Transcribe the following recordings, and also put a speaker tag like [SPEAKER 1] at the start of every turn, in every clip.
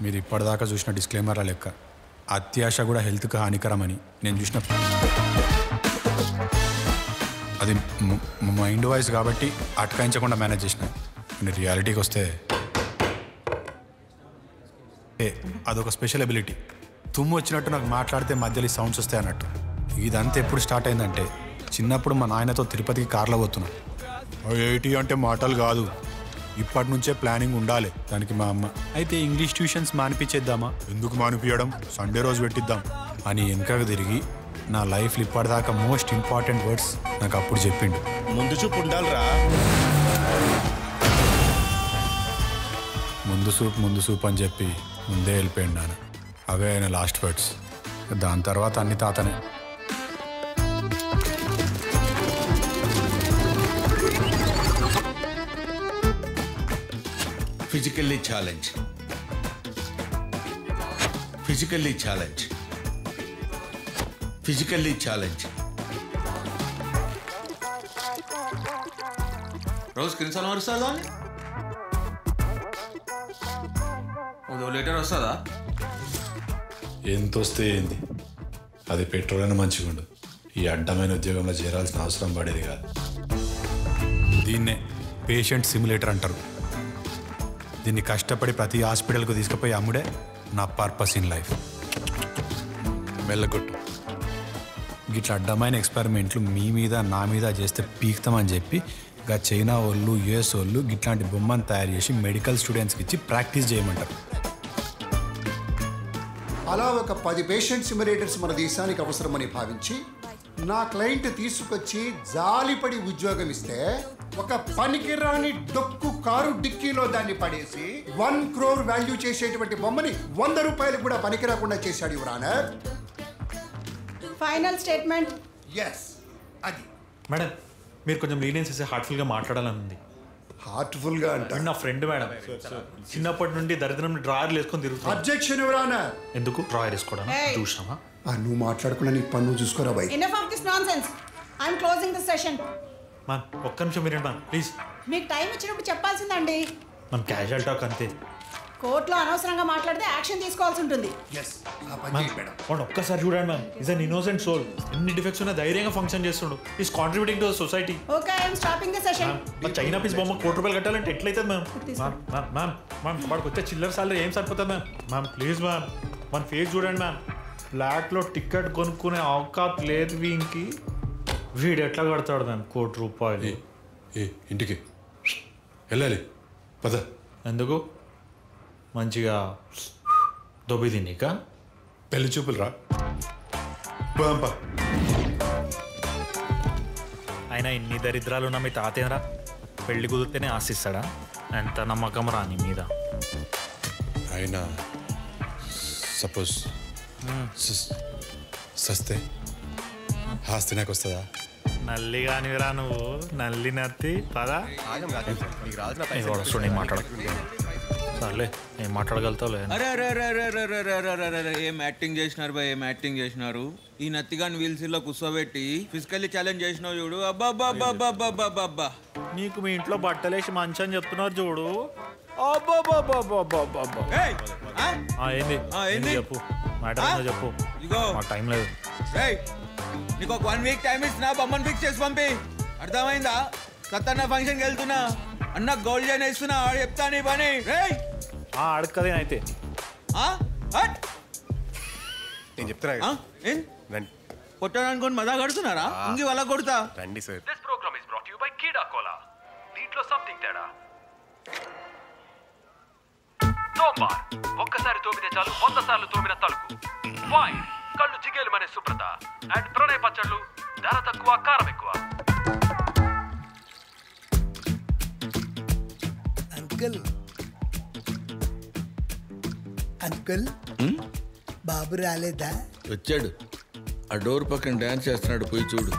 [SPEAKER 1] మీరు ఇప్పటిదాకా చూసిన డిస్క్లైమర్ల లెక్క అత్యాశ కూడా హెల్త్కి హానికరమని నేను చూసిన అది మైండ్ వాయిస్ కాబట్టి అటకాయించకుండా మేనేజ్ చేసిన కానీ రియాలిటీకి వస్తే అదొక స్పెషల్ ఎబిలిటీ. తుమ్ము వచ్చినట్టు నాకు మాట్లాడితే మధ్యలో సౌండ్స్ వస్తాయి అన్నట్టు. ఇదంతా ఎప్పుడు స్టార్ట్ అయిందంటే చిన్నప్పుడు మా నాయనతో తిరుపతికి కార్లో పోతున్నాం. 80 అంటే మాటలు కాదు, ఇప్పటి నుంచే ప్లానింగ్ ఉండాలి. దానికి మా అమ్మ అయితే ఇంగ్లీష్ ట్యూషన్స్ మానిపించేద్దామా, ఎందుకు మానిపించడం, సండే రోజు పెట్టిద్దాం అని వెనకకు తిరిగి నా లైఫ్లో ఇప్పటిదాకా మోస్ట్ ఇంపార్టెంట్ వర్డ్స్ నాకు అప్పుడు చెప్పిండు.
[SPEAKER 2] ముందు చూపు ఉండాలిరా.
[SPEAKER 1] ముందు సూప్ అని చెప్పి ముందే వెళ్ళిపోయాడు నాన్న. అవే ఆయన లాస్ట్ వర్డ్స్. దాని తర్వాత అన్ని తాతనే.
[SPEAKER 2] Physically challenge, physically challenge, physically challenge.
[SPEAKER 3] రోజుకి ఎన్నిసార్లు వస్తుందా? లీటర్ వస్తుందా?
[SPEAKER 1] ఎంత వస్తే ఏంది, అది పెట్రోల్ అయినా మంచిగా ఉండదు. ఈ అడ్డమైన ఉద్యోగంలో చేరాల్సిన అవసరం పడేది కాదు. దీన్నే పేషెంట్ సిమ్యులేటర్ అంటారు. దీన్ని కష్టపడి ప్రతి హాస్పిటల్కు తీసుకుపోయి అమ్ముడే నా పర్పస్ ఇన్ లైఫ్. వెళ్ళగొట్టు గిట్లా అడ్డమైన ఎక్స్పెరిమెంట్లు మీ మీద నా మీద చేస్తే పీక్తామని చెప్పి గా చైనా వాళ్ళు యుఎస్ వాళ్ళు గిట్లాంటి బొమ్మను తయారు చేసి మెడికల్ స్టూడెంట్స్కి ఇచ్చి ప్రాక్టీస్ చేయమంటారు.
[SPEAKER 4] అలా ఒక 10 పేషెంట్ సిమ్యులేటర్స్ మన దేశానికి అవసరమని భావించి నా క్లయింట్ తీసుకొచ్చి జాలిపడి ఉద్యోగం ఇస్తే ఒక పనికిరాని డొక్కు కారు డిక్కీలో దాన్ని పడేసి 1 crore వాల్యూ చేసేటువంటి బొమ్మని 100 రూపాయలు కూడా పనికిరాకుండా చేశాడు your honour.
[SPEAKER 5] Final statement.
[SPEAKER 4] Yes, అది
[SPEAKER 6] మేడం మీరు కొంచెం లీనియన్స్ ఇస్తే హార్ట్ఫుల్గా మాట్లాడాలని ఉంది.
[SPEAKER 4] హార్ట్ఫుల్ గా అంటే
[SPEAKER 6] నా ఫ్రెండ్ మేడం, చిన్నప్పటి నుండి దరిద్రం డ్రాయర్లు వేసుకొని తిరుగుతాను.
[SPEAKER 4] Objection your honour.
[SPEAKER 6] ఎందుకు డ్రాయర్ వేసుకోవడం చూసినావా?
[SPEAKER 4] నువ్వు మాట్లాడుకున్నా నీకు పన్ను చూసుకోరా by.
[SPEAKER 5] Enough of this nonsense. I am closing this session.
[SPEAKER 6] Ma'am ఒక్క నిమిషం వినండి మ్యామ్ ప్లీజ్.
[SPEAKER 5] మీకు టైం ఇచ్చినప్పుడు చెప్పాల్సిందండి.
[SPEAKER 6] మ్యామ్ క్యాజువల్ టాక్ అంతే.
[SPEAKER 5] కోర్టులో అనవసరంగా మాట్లాడితే యాక్షన్ తీసుకోవాల్సి ఉంటుంది.
[SPEAKER 4] ఎస్, ఆ పని చేయి మేడం.
[SPEAKER 6] వాడు ఒక్కసారి చూడండి ma'am, is an innocent soul. ఎన్ని డిఫెక్ట్స్ ఉన్నా ధైర్యంగా ఫంక్షన్ చేస్తుండు. Is contributing to the society.
[SPEAKER 5] Okay, I am stopping the session.
[SPEAKER 6] China piece బొమ్మ 1 కోటి రూపాయలు కట్టాలంటే ఎట్లయితుంది మ్యామ్? మ్యామ్ వాడికి వచ్చే చిల్లర సాలరీ ఏం సరిపోతుంది మ్యామ్? మ్యామ్ ప్లీజ్ మ్యామ్, మన ఫేస్ చూడండి మ్యామ్. ఫ్లాట్లో టికెట్ కొనుక్కునే అవకాశం లేదు వీనికి. వీడు ఎట్లా కడతాడు మ్యామ్ 1 కోటి రూపాయలు?
[SPEAKER 1] ఇంటికి వెళ్ళాలి పద.
[SPEAKER 6] ఎందుకు? మంచిగా దొబ్బి తినీక?
[SPEAKER 1] పెళ్లి చూపులు రా.
[SPEAKER 6] అయినా ఇన్ని దరిద్రాలు ఉన్న మీ తాతేనరా పెళ్లి కుదిరితేనే ఆశిస్తాడా? ఎంత నమ్మకం రా నీ మీద.
[SPEAKER 1] అయినా సపోజ్ సస్తే ఆస్తి నాకు వస్తుందా?
[SPEAKER 6] నల్లి కానివిరా నువ్వు, నల్లి నత్తి పదా. మాట్లాడ సర్లే, ఏం మాట్లాడగలుగుతావులే.
[SPEAKER 3] అరే అరే అరే అరే అరే అరే అరే అరే అరే ఏం యాక్టింగ్ చేసినారు బాయ్, ఏం యాక్టింగ్ చేసినారు. ఈ నత్తిగాని వీల్స్లో కూర్చోబెట్టి ఫిజికల్లీ ఛాలెంజ్ చేసినావు చూడు. అబ్బా అబ్బా అబ్బా అబ్బా అబ్బా అబ్బా అబ్బా.
[SPEAKER 6] నీకు మీ ఇంట్లో బట్టలేసి మంచి అని చెప్తున్నారు చూడు. ఏంది చెప్పు, మ్యాటర్ చెప్పు.
[SPEAKER 3] ఇగో
[SPEAKER 6] టైం లేదు.
[SPEAKER 3] నీకు ఒక 1 వీక్ టైం ఇస్తున్నా, బొమ్మను ఫిక్స్ చేసి పంపి. అర్థమైందా? కత్తన్న ఫంక్షన్కి వెళ్తున్నా, అన్న గోల్డ్ చైన్ ఇస్తున్నా, ఆడు చెప్తా నీ పని.
[SPEAKER 6] అడగదే అయితే
[SPEAKER 2] నేను చెప్తున్నా
[SPEAKER 3] కొట్టాను అనుకోని మజా కడుతున్నారా? ఇంక వాళ్ళ కొడతా
[SPEAKER 2] రండి sir.
[SPEAKER 7] This program is brought to you by Kida Cola. దీంట్లో సంథింగ్ తేడా. సోమవార్ ఒక్కసారి తోమితే చాలు 100 సార్లు తోమిన తలుపు. ఫైర్ కళ్ళు జిగేలుమనే శుభ్రత. అండ్ ప్రణయ్ పచ్చళ్ళు, ధర తక్కువ కారం ఎక్కువ.
[SPEAKER 8] అంకుల్ అంకుల్ బాబు రాలేదా?
[SPEAKER 3] వచ్చాడు, ఆ డోర్ పక్కన డాన్స్ చేస్తున్నాడు, పోయి చూడు.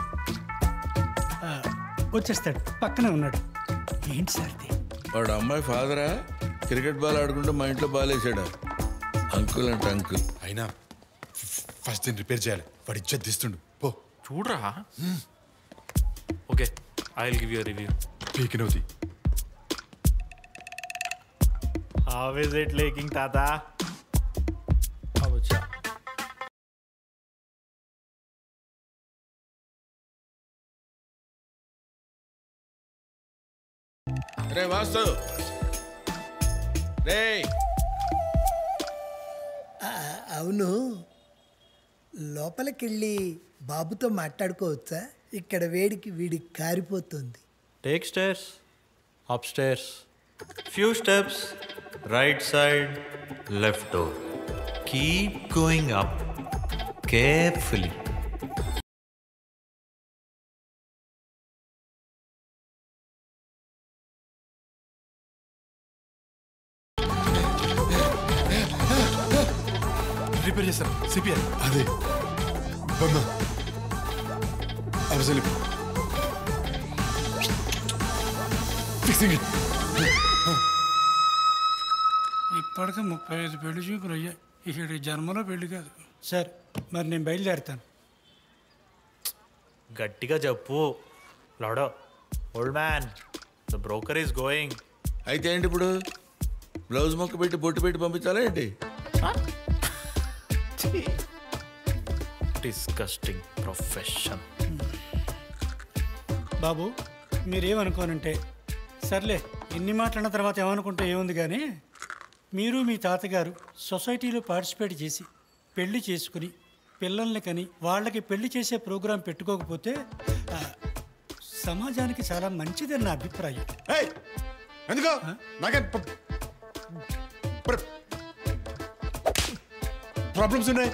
[SPEAKER 8] వచ్చేస్తాడు, పక్కనే ఉన్నాడు. ఏంటి సార్
[SPEAKER 3] వాడు అమ్మాయి ఫాదరా? క్రికెట్ బాల్ ఆడుకుంటూ మా ఇంట్లో బాల్ వేసాడు. అంకుల్ అంటే అంకుల్.
[SPEAKER 1] అయినా ఫస్ట్ దీన్ని రిపేర్ చేయాలి, వాడు ఇచ్చేది తీస్తుండు. పో
[SPEAKER 6] చూడరా. Okay, I will give you review.
[SPEAKER 1] పీకినవుది.
[SPEAKER 6] హౌ ఇస్ ఇట్ లేకింగ్ తాత?
[SPEAKER 2] రే వాసు రే
[SPEAKER 8] అవును, లోపలికెళ్ళి బాబుతో మాట్లాడుకోవచ్చా? ఇక్కడ వేడికి వీడికి కారిపోతుంది.
[SPEAKER 6] Take stairs, upstairs, few steps, right side, left door. Keep going up carefully.
[SPEAKER 1] Repair చేస్తాను సిపిఆర్ అదే బొమ్మ అసలు ఫిక్సింగ్
[SPEAKER 9] ఇప్పటికే 35 పెళ్లి చూపులు అయ్యాయి. ఇక్కడ జన్మలో పెళ్లి కాదు సార్. మరి నేను బయలుదేరుతాను.
[SPEAKER 6] గట్టిగా చెప్పు లాడో. Old man, the broker is going.
[SPEAKER 2] అయితే ఏంటి ఇప్పుడు? బ్లౌజ్ మొక్క పెట్టి బొట్టు పెట్టి పంపించాలా ఏంటి?
[SPEAKER 6] Disgusting profession.
[SPEAKER 9] బాబు మీరేమనుకోనంటే సర్లే, ఇన్ని మాట్లాడిన తర్వాత ఏమనుకుంటే ఏముంది, కానీ మీరు మీ తాతగారు సొసైటీలో పార్టిసిపేట్ చేసి పెళ్లి చేసుకుని పిల్లల్ని కని వాళ్ళకి పెళ్లి చేసే ప్రోగ్రాం పెట్టుకోకపోతే సమాజానికి చాలా మంచిదని నా అభిప్రాయం.
[SPEAKER 1] ఎందుకో నాకే ప్రాబ్లమ్స్ ఉన్నాయి.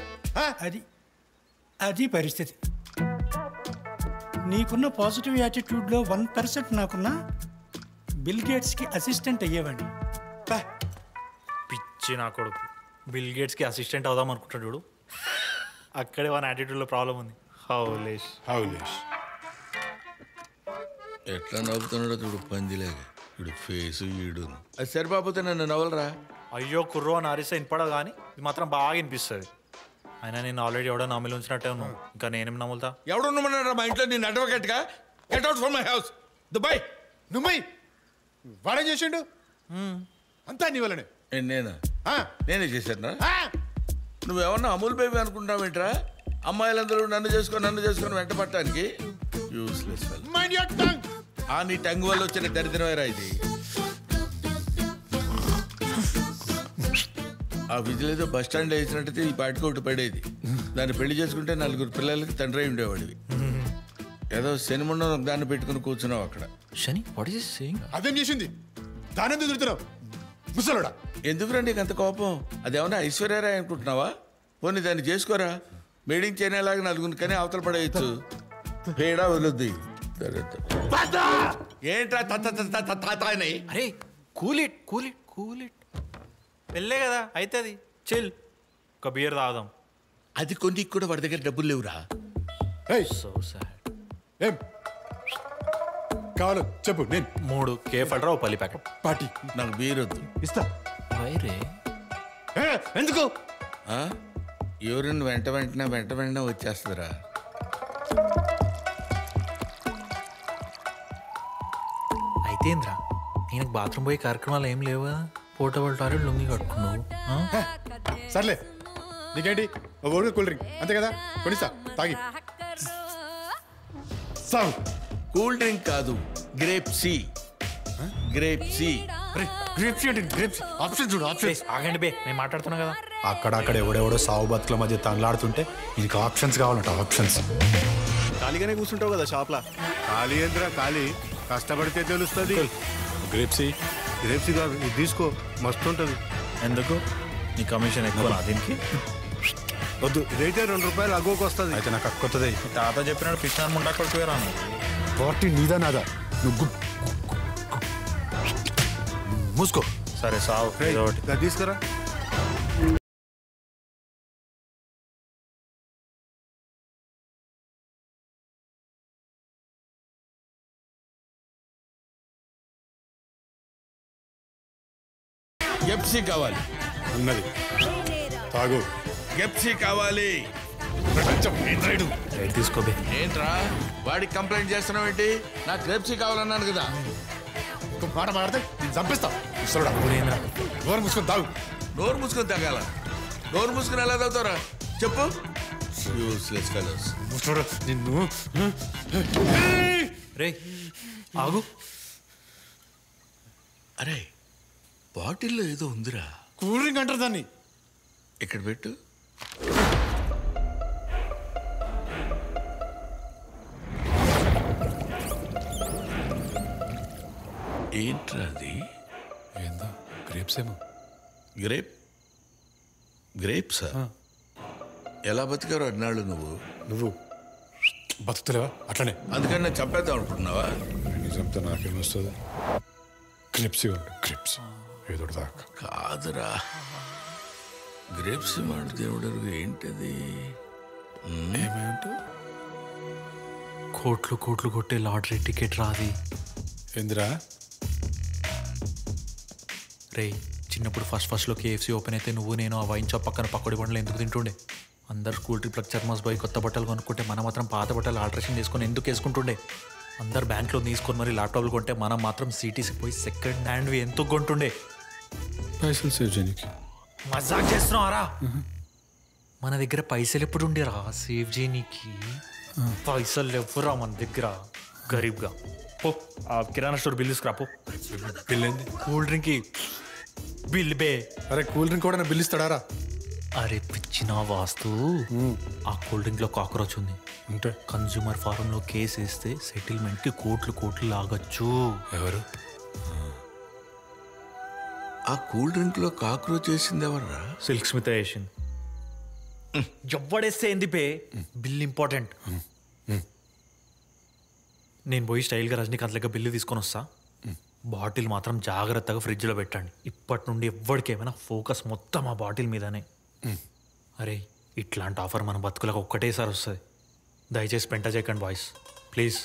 [SPEAKER 9] అది పరిస్థితి. నీకున్న పాజిటివ్ యాటిట్యూడ్లో 1% నాకున్నా బిల్ గేట్స్కి అసిస్టెంట్ అయ్యేవాడిని.
[SPEAKER 6] పిచ్చి నా కొడుకు బిల్ గేట్స్కి అసిస్టెంట్ అవుదాం అనుకుంటాడు చూడు. అక్కడే వాని యాటిట్యూడ్లో ప్రాబ్లం ఉంది. హౌలేష్
[SPEAKER 2] ఎట్లా నవ్వుతున్నాడో చూడు పందిలాగా. ఇప్పుడు ఫేసు ఈడు. అది సరిపోతే నన్ను నవ్వలరా.
[SPEAKER 6] అయ్యో కుర్రో అని అరిస్తే వినపడదు, కానీ ఇది మాత్రం బాగా వినిపిస్తుంది. అయినా నేను ఆల్రెడీ ఎవడో నమ్మిలు ఉంచినట్టే ఉన్నాను, ఇంకా నేనేం నమ్ముతా?
[SPEAKER 2] ఎవడున్నామన్నారా మా ఇంట్లో నేను అడ్వకేట్గా? Get out from my house. Dubai
[SPEAKER 1] నువ్వు వాడేం చేసిండు? అంతా నీ వల్లనే.
[SPEAKER 2] నేనే చేశాను. నువ్వేమన్నా అమూల్ బేబీ అనుకుంటావేంట్రా? అమ్మాయిలందరూ నన్ను చేసుకొని వెంట పట్టడానికి. యూస్లెస్ నీ టంగ్ వల్ల వచ్చిన దరిద్రమేరా ఇది. ఆ విధులు ఏదో బస్ స్టాండ్ వేసినట్టయితే ఈ పాటికి ఒకటి పడేది. దాన్ని పెళ్లి చేసుకుంటే 4 పిల్లలకి తండ్రి ఉండేవాడివి. ఏదో శనిమండం దాన్ని పెట్టుకుని కూర్చున్నావు అక్కడ.
[SPEAKER 6] శని
[SPEAKER 1] అదేం చేసింది? దాని ఎందుకు తిరుగుతున్నావు ముసలోడా?
[SPEAKER 2] ఎందుకురా నీకు అంత కోపం? అదేమన్నా ఐశ్వర్యరాయ్ అనుకుంటున్నావా? పోనీ దాన్ని చేసుకోరా. మేడింగ్ చేయనేలాగా 4 కానీ అవతల పడేయచ్చు. పేడా వదులుద్ది. ఏంట్రా
[SPEAKER 6] అరే కూల్ ఇట్ వెళ్ళే కదా అవుతుంది. చిల్, ఒక బియర్ తాగుదాం.
[SPEAKER 2] అది కొన్ని కూడా వాడి దగ్గర డబ్బులు లేవురా.
[SPEAKER 6] So sad.
[SPEAKER 1] ఏం కావాలో చెప్పు. నేను
[SPEAKER 6] 3 కేఫ్ అల్ట్రా, 1 పల్లి ప్యాకెట్.
[SPEAKER 1] పార్టీ
[SPEAKER 2] నాకు బీర్ వద్దు.
[SPEAKER 1] ఇస్తా.
[SPEAKER 6] వైరే
[SPEAKER 1] ఎందుకు?
[SPEAKER 2] ఎవరిని వెంటనే వచ్చేస్తుందిరా.
[SPEAKER 6] అయితేంద్రా, నేను బాత్రూమ్ పోయే కార్యక్రమాలు ఏం లేవా? పోర్టబుల్ టాయిలెట్ లుంగి కట్టుకున్నావు.
[SPEAKER 1] సర్లే, నీకేంటి ఓడిగా కూల్ డ్రింక్ అంతే కదా, కొనిస్తా తాగి సాగు.
[SPEAKER 2] కూల్ డ్రింక్ కాదు, గ్రేప్ సి.
[SPEAKER 1] గ్రేప్స్ ఆప్షన్ చూడు. ఆప్షన్స్
[SPEAKER 6] ఆగండి బే, నేను మాట్లాడుతున్నా కదా.
[SPEAKER 1] అక్కడక్కడ ఎవడెవడో సాగు బతుకుల మధ్య తనలాడుతుంటే నీకు ఆప్షన్స్ కావాలంట. ఆప్షన్స్.
[SPEAKER 10] ఖాళీగానే కూర్చుంటావు కదా షాప్లా. ఖాళీ ఏంద్రా ఖాళీ, కష్టపడితే తెలుస్తుంది.
[SPEAKER 1] గ్రేప్సీ
[SPEAKER 10] కాదు, ఇది తీసుకో, మస్తు ఉంటుంది.
[SPEAKER 6] ఎందుకు? నీ కమిషన్ ఎక్కువ దీనికి?
[SPEAKER 10] వద్దు, ఇదైతే 2 రూపాయలు అగ్గోకి వస్తుంది.
[SPEAKER 1] అయితే నాకు అక్కొత్తది.
[SPEAKER 6] తాత చెప్పినాడు పిచ్చాను ముండా కొడుకు రాను.
[SPEAKER 1] పార్టీ నీదా నాదా? నువ్వు మూసుకో.
[SPEAKER 6] సరే సావు.
[SPEAKER 10] తీసుకురా.
[SPEAKER 2] గెప్సీ కావాలి
[SPEAKER 1] ఉన్నది తాగు.
[SPEAKER 2] గెప్సీ కావాలి.
[SPEAKER 6] తీసుకోబే.
[SPEAKER 2] ఏంట్రా వాడికి కంప్లైంట్ చేస్తున్నావు ఏంటి? నాకు గెప్సీ కావాలన్నాను కదా.
[SPEAKER 1] మాట మాడితే నేను చంపిస్తా. నోరు మూసుకొని తాగు.
[SPEAKER 2] నోరు మూసుకొని తాగాల? నోరు మూసుకొని ఎలా తాగుతారా చెప్పు? Useless fellows.
[SPEAKER 1] నిన్ను
[SPEAKER 6] రే ఆగు.
[SPEAKER 2] అరే బాటిల్లో ఏదో ఉందిరా.
[SPEAKER 1] కూల్ డ్రింక్ అంటారు దాన్ని.
[SPEAKER 2] ఇక్కడ పెట్టు. ఏంట్రా అది?
[SPEAKER 1] ఏందో గ్రేప్స్ ఏమో.
[SPEAKER 2] గ్రేప్సా? ఎలా బతికారు అన్నాళ్ళు నువ్వు
[SPEAKER 1] బతుకుతలేవా? అట్లనే.
[SPEAKER 2] అందుకని నేను చంపేద్దాం అనుకుంటున్నావా?
[SPEAKER 1] నిజంతో నాకేమొస్తుంది? గ్రేప్స్ గ్రేప్స్ ఏదో దాకా
[SPEAKER 2] కాదురా. గ్రేప్స్ మాట దేవుడు ఏంటది?
[SPEAKER 1] ఏమంటూ
[SPEAKER 6] కోట్లు కోట్లు కొట్టే లాటరీ టికెట్ రాది.
[SPEAKER 1] ఏందిరా?
[SPEAKER 6] రే చిన్నప్పుడు ఫస్ట్లో KFC ఓపెన్ అయితే నువ్వు నేను ఆ వైన్ షాప్ పక్కన పక్కడి బండ్లు ఎందుకు తింటుండే? అందరు స్కూల్ ట్రిప్లకు చర్మస్ పోయి కొత్త బట్టలు కొనుక్కుంటే మనం మాత్రం పాత బట్టలు ఆల్ట్రేషన్ చేసుకొని ఎందుకు వేసుకుంటుండే? అందరు బ్యాంక్లో తీసుకొని మరి ల్యాప్టాప్లు కొంటే మనం మాత్రం సిటీస్కి పోయి సెకండ్ హ్యాండ్వి ఎందుకు కొంటుండే?
[SPEAKER 1] పైసలు సేవ్ చేయడానికి.
[SPEAKER 6] మజాక్ చేస్తున్నావారా? మన దగ్గర పైసలు ఎప్పుడు ఉండేరా సేవ్ చేయనీకి? పైసలు ఎవ్వరా మన దగ్గర? గరీబ్గా పో ఆ కిరాణా స్టోర్ బిల్ తీసుకురా పో.
[SPEAKER 1] బిల్ ఏంది?
[SPEAKER 6] కూల్ డ్రింక్కి బిల్ బే.
[SPEAKER 1] అరే కూల్ డ్రింక్ కూడా బిల్ ఇస్తాడారా?
[SPEAKER 6] అరే పిచ్చిన వాస్తు, ఆ కూల్ డ్రింక్లో కాక్రోచ్ ఉంది
[SPEAKER 1] అంటే
[SPEAKER 6] కన్జ్యూమర్ ఫారంలో కేసు వేస్తే సెటిల్మెంట్కి కోట్లు లాగచ్చు.
[SPEAKER 1] ఎవరు?
[SPEAKER 2] ఆ కూల్ డ్రింక్ లో కాక్రోచ్ వేసింది ఎవర్రా?
[SPEAKER 6] సిల్క్ స్మిత వేసింది. ఎవ్వడేస్తే ఏంది పే? Bill important. నేను పోయి స్టైల్గా రజనీకాంత్ లెక్క బిల్లు తీసుకొని వస్తా. బాటిల్ మాత్రం జాగ్రత్తగా ఫ్రిడ్జ్లో పెట్టండి. ఇప్పటి నుండి ఎవ్వడికేమైనా ఫోకస్ మొత్తం ఆ బాటిల్ మీదనే. అరే ఇట్లాంటి ఆఫర్ మన బతుకులకు ఒక్కటేసారి వస్తుంది. దయచేసి పెంట చేయకండి బాయ్స్, ప్లీజ్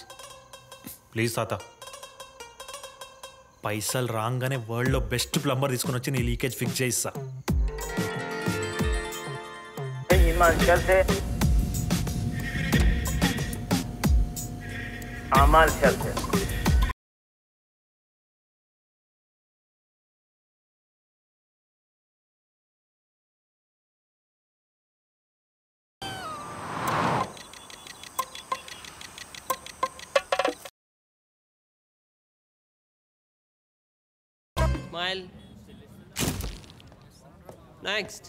[SPEAKER 6] ప్లీజ్ తాత. పైసలు రాగానే వరల్డ్లో బెస్ట్ ప్లంబర్ తీసుకుని వచ్చి నీ లీకేజ్ ఫిక్స్ చేయిస్తా.
[SPEAKER 11] Smile. Next.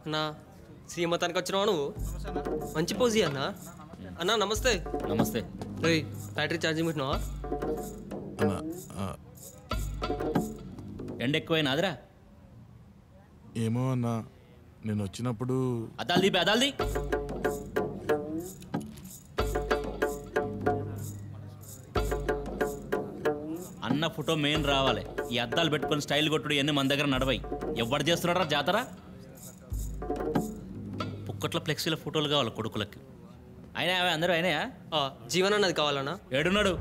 [SPEAKER 11] అన్నా శ్రీమతానికి వచ్చినావా నువ్వు? మంచి పోజీ అన్నా. అన్నా నమస్తే.
[SPEAKER 12] నమస్తే.
[SPEAKER 11] రే బ్యాటరీ ఛార్జింగ్ పెట్టినావా?
[SPEAKER 12] ఎండ ఎక్కువైనాదిరా?
[SPEAKER 13] ఏమో అన్నా, నేను వచ్చినప్పుడు
[SPEAKER 12] అదాల్ది అన్న ఫోటో మెయిన్ రావాలి. ఈ అద్దాలు పెట్టుకొని స్టైల్ కొట్టుడు ఇవన్నీ మన దగ్గర నడవై. ఎవరు చేస్తున్నాడా జాతర? పుక్కట్ల ఫ్లెక్సీల ఫోటోలు కావాలి కొడుకులకి. అయినా అందరూ అయినాయా?
[SPEAKER 11] జీవన్ అన్నది కావాలన్నా.
[SPEAKER 12] ఏడున్నాడు?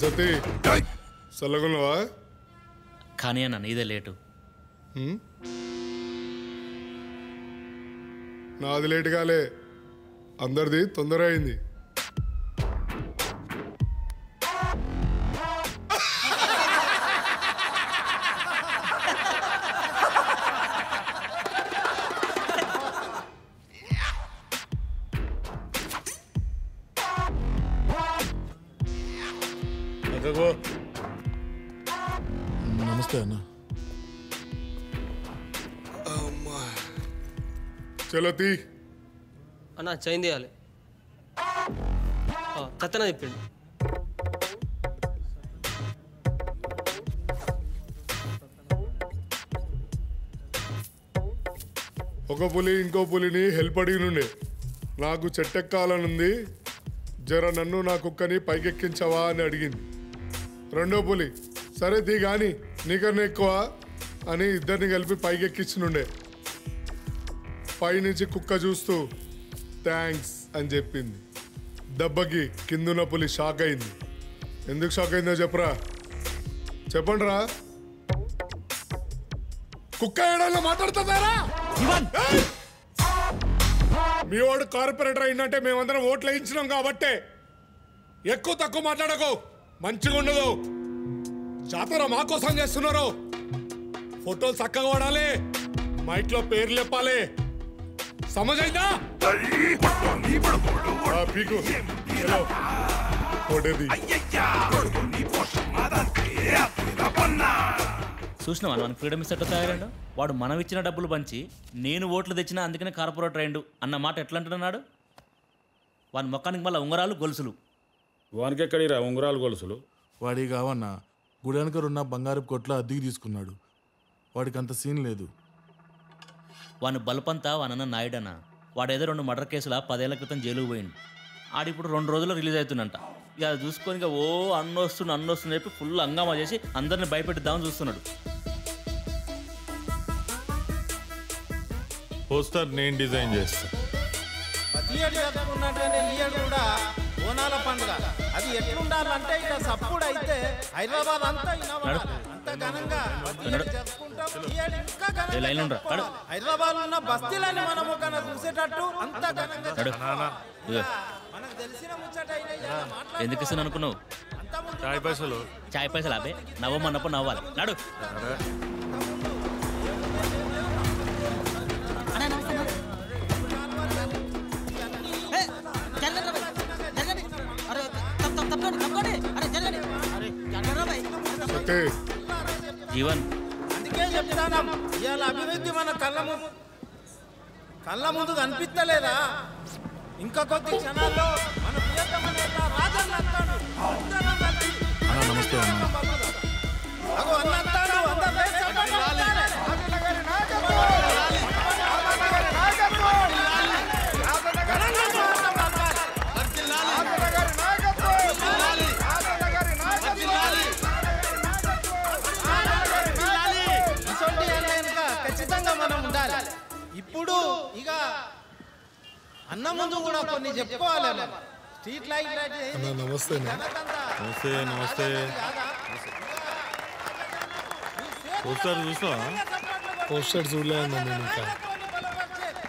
[SPEAKER 13] సతీ చల్లగున్నావా?
[SPEAKER 12] కానీ అన్న నీదే లేటు.
[SPEAKER 13] నాది లేటు కాలే, అందరిది తొందర అయింది. నమస్తే అన్న. చలో తీ.
[SPEAKER 11] అన్నా చైన్ తీయాలి. కత్తన చెప్పిండు.
[SPEAKER 13] ఒక పులి ఇంకో పులిని హెల్ప్ అడిగినుండే. నాకు చెట్టెక్కాలనుంది, జర నన్ను నా కుక్కని పైకెక్కించవా అని అడిగింది. రెండో పులి సరే తీ గాని నీకన్నా ఎక్కువ అని ఇద్దరిని కలిపి పైకెక్కించినుండే. పైనుంచి కుక్క చూస్తూ థ్యాంక్స్ అని చెప్పింది. దెబ్బకి కిందున్న పులి షాక్ అయింది. ఎందుకు షాక్ అయిందో చెప్పరా? చెప్పండి రా. కుక్క ఏడాలో మాట్లాడుతున్నారా? మీ వాడు కార్పొరేటర్ అయిందంటే మేమందరం ఓట్లు వేయించినాం కాబట్టే. ఎక్కువ తక్కువ మాట్లాడకు, మంచిగా ఉండదు. జాతర మా కోసం చేస్తున్నారు. ఫోటోలు చక్కగా వాడాలి, మైక్ లో పేర్లు చెప్పాలి. సమజైందా? పీకు
[SPEAKER 12] చూసినావా మన ఫ్రీడమ్ ఇస్ ఎట్లా తయారాడు? వాడు మనం ఇచ్చిన డబ్బులు పంచి నేను ఓట్లు తెచ్చినా అందుకనే కార్పొరేటర్ అయ్యిండు అన్న మాట ఎట్లా అంటున్నాడు? వాని మొక్కానికి మళ్ళీ ఉంగరాలు గొలుసులు.
[SPEAKER 14] వానికి ఎక్కడిరా ఉంగరాలు గొలుసులు?
[SPEAKER 15] వాడి కావన్నా గుడానికరున్న బంగారు కొట్ల అద్దెకి తీసుకున్నాడు. వాడికి అంత సీన్ లేదు.
[SPEAKER 12] వాని బల్పంతా వానన్న నాయుడన్న. వాడేదో 2 మర్డర్ కేసుల 10 ఏళ్ల క్రితం జైలుకు పోయిండు. ఆడిప్పుడు 2 రోజుల్లో రిలీజ్ అవుతుందంట. ఇక అది చూసుకొని ఓ అన్నొస్తుంది చెప్పి ఫుల్ హంగామా చేసి అందరిని భయపెట్టిద్దామని చూస్తున్నాడు.
[SPEAKER 15] పోస్టర్ నేను డిజైన్ చేస్తాను.
[SPEAKER 16] కూడా బోనాల పండుగ అది ఎట్లుండాలంటే ఇక సప్పుడు అయితే హైదరాబాద్ అంతా అంత ఘనంగా హైదరాబాద్ ఉన్న బస్తీలని మనము కన్నా చూసేటట్టు అంత ఘనంగా మనకు తెలిసిన ముచ్చట
[SPEAKER 12] ఎందుకు ఇస్తాను అనుకున్నావు? చాయ్ పైసలు అబ్బే నవ్వమన్నప్పుడు నవ్వాలి. నాడు జీవన్
[SPEAKER 16] అందుకే చెప్తాను, ఇవాళ అభివృద్ధి మన కళ్ళ ముందు కనిపిస్తలేదా? ఇంకా కొద్ది క్షణాల్లో మన ప్రియతమ నేత రాజన్న అంటాడు.
[SPEAKER 15] నమస్తే అన్న.
[SPEAKER 16] అన్న అంటాడు, ఖచ్చితంగా మనం ఉండాలి. ఇప్పుడు ఇక అన్న ముందు కూడా కొన్ని చెప్పుకోవాలి. స్ట్రీట్ లైట్
[SPEAKER 13] నమస్తే
[SPEAKER 15] నమస్తే నమస్తే. పోస్టర్ చూసా?
[SPEAKER 13] పోస్టర్ చూడలేదు నేను ఇంకా.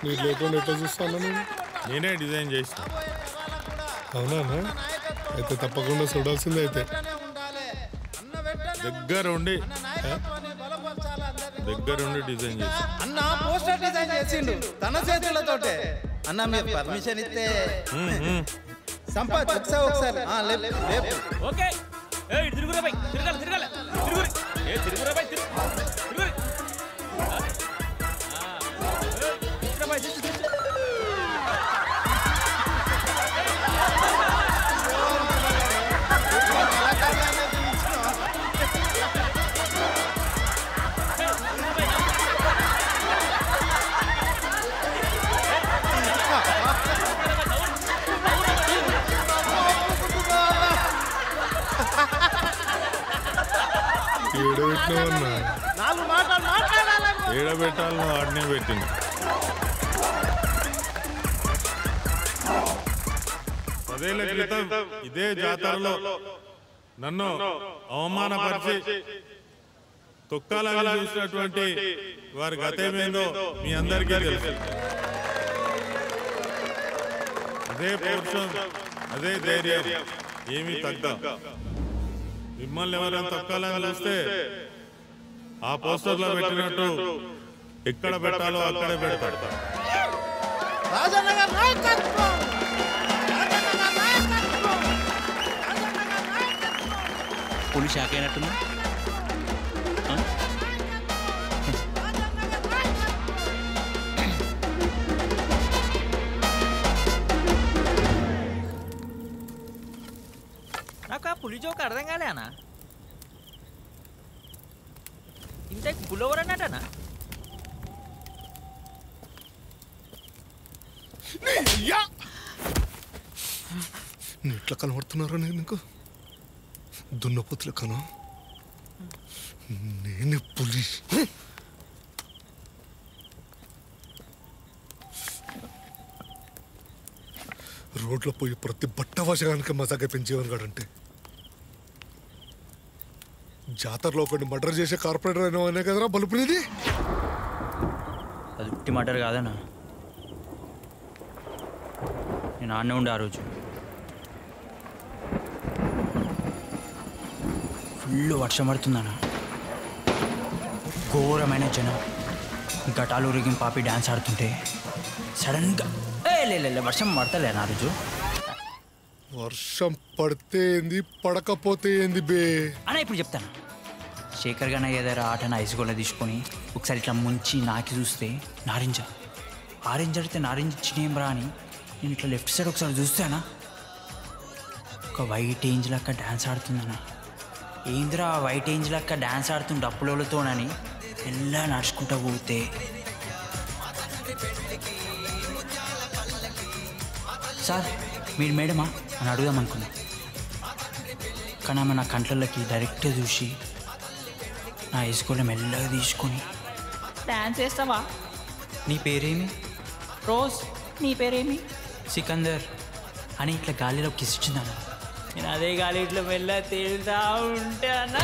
[SPEAKER 13] మీరు లేకుండా ఎట్లా చూస్తాను?
[SPEAKER 15] నేనే డిజైన్ చేస్తా.
[SPEAKER 13] అవునా? అయితే తప్పకుండా చూడాల్సిందే. అయితే
[SPEAKER 15] దగ్గరుండి డిజైన్ చేసి
[SPEAKER 16] అన్న పోస్టర్ డిజైన్ చేసిండు తన చేతులతోటే. అన్న మీరు పర్మిషన్ ఇస్తే సంపత్ ఒకసారి
[SPEAKER 12] ఓకే. తిరుగురా బై, తిరగాలి తిరుగురా బై,
[SPEAKER 15] ఏడబెట్టాలను ఆడనే పెట్టింది. పదేళ్ల క్రితం ఇదే జాతరలో నన్ను అవమానపరిచి తొక్కాలని చూసినటువంటి వారి గతమేందో మీ అందరికీ తెలుసు. అదే పౌరుషం, అదే ధైర్యం ఏమీ తగ్గ. మిమ్మల్ని ఎవరైనా తొక్కాలని చూస్తే ఆ పోస్టర్లో పెట్టినట్టు ఎక్కడ పెట్టాలో అక్కడే పెడతాడు.
[SPEAKER 12] పులి షాక్ అయినట్టుంది.
[SPEAKER 17] నాకు ఆ పులి జోక్ అర్థం కాలేనా? ఇంతకు పులవర్ అన్నట్టనా?
[SPEAKER 13] ఎట్లా కనబడుతున్నారా? నేను నీకు దున్నపోతుల కను. నేనే పులి. రోడ్లో పోయి ప్రతి బట్ట వశగానికి మజాగా పెంచేవని కాడంటే జాతరలో ఒకటి మర్డర్ చేసే కార్పొరేటర్ అయినా కదరా బలుపునిది.
[SPEAKER 18] అది ఉట్టి మటర్ కాదన్నా. నేను ఆడనే ఉండే ఆ రోజు. ఫుల్ వర్షం పడుతుందన్న, ఘోరమైన జనం, ఘటాలు ఉరిగిన పాపి డ్యాన్స్ ఆడుతుంటే సడన్గా లే వర్షం పడతలేనా ఆ రోజు?
[SPEAKER 13] వర్షం పడితే ఏంది, పడకపోతే ఏంది బే
[SPEAKER 18] అన్న. ఇప్పుడు చెప్తాను. శేఖర్ గానే ఏదైనా ఆటను ఐస్గోలో తీసుకొని ఒకసారి ఇట్లా ముంచి నాకి చూస్తే నారింజ, ఆరెంజ్ అడితే నారింజ చిన్నేం రా అని నేను ఇట్లా లెఫ్ట్ సైడ్ ఒకసారి చూస్తానా, ఒక వైట్ ఏంజ్ లెక్క డ్యాన్స్ ఆడుతుందన్న. ఏందిరా వైట్ ఏంజ్ లెక్క డ్యాన్స్ ఆడుతుంది డప్పులతోనని ఎలా నడుచుకుంటూ పోతే సార్ మీరు మేడమా అని అడుగుదాం అనుకున్నా. కానీ ఆమె నా కంట్లకి డైరెక్ట్గా చూసి నా వేసుకోలే మెల్లగా తీసుకొని
[SPEAKER 17] డాన్స్ చేస్తావా?
[SPEAKER 18] నీ పేరేమి?
[SPEAKER 17] రోజ్. నీ పేరేమి?
[SPEAKER 18] సికందర్ అని ఇట్లా గాలిలో కిస్ ఇచ్చిందన్న. నేను అదే గాలి ఇట్లా మెల్ల తేలుతా ఉంటే అన్న.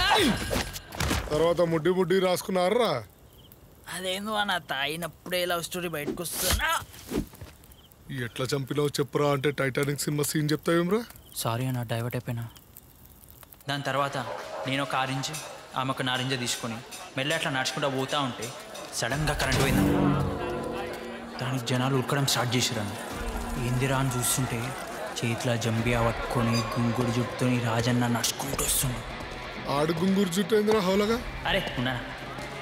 [SPEAKER 13] తర్వాత ముడ్డి ముడ్డి రాసుకున్నారా?
[SPEAKER 18] అదేందో అన్న, తాగినప్పుడే లవ్ స్టోరీ బయటకు వస్తున్నా.
[SPEAKER 13] ఎట్లా చంపినావు చెప్పురా అంటే టైటానిక్ సినిమా సీన్ చెప్తావేమ్రా?
[SPEAKER 18] సారీ అన్న, డైవర్ట్ అయిపోయినా. దాని తర్వాత నేను ఒక ఆరెంజ్, ఆమె ఒక నారింజ తీసుకొని మెల్ల అట్లా నడుచుకుంటూ పోతూ ఉంటే సడన్గా కరెంట్ పోయిందన్న. దానికి జనాలు ఉరకడం స్టార్ట్ చేశారన్న. ఏందిరా అని చూస్తుంటే చేతిలో జంబియా పట్టుకొని గుంగుడు జుట్టుని రాజన్న నడుచుకుంటూ వస్తుంది.
[SPEAKER 13] ఆడు గుంగురు జుట్టు ఏందిరా హౌలగా?
[SPEAKER 18] అరే ఉన్నానా,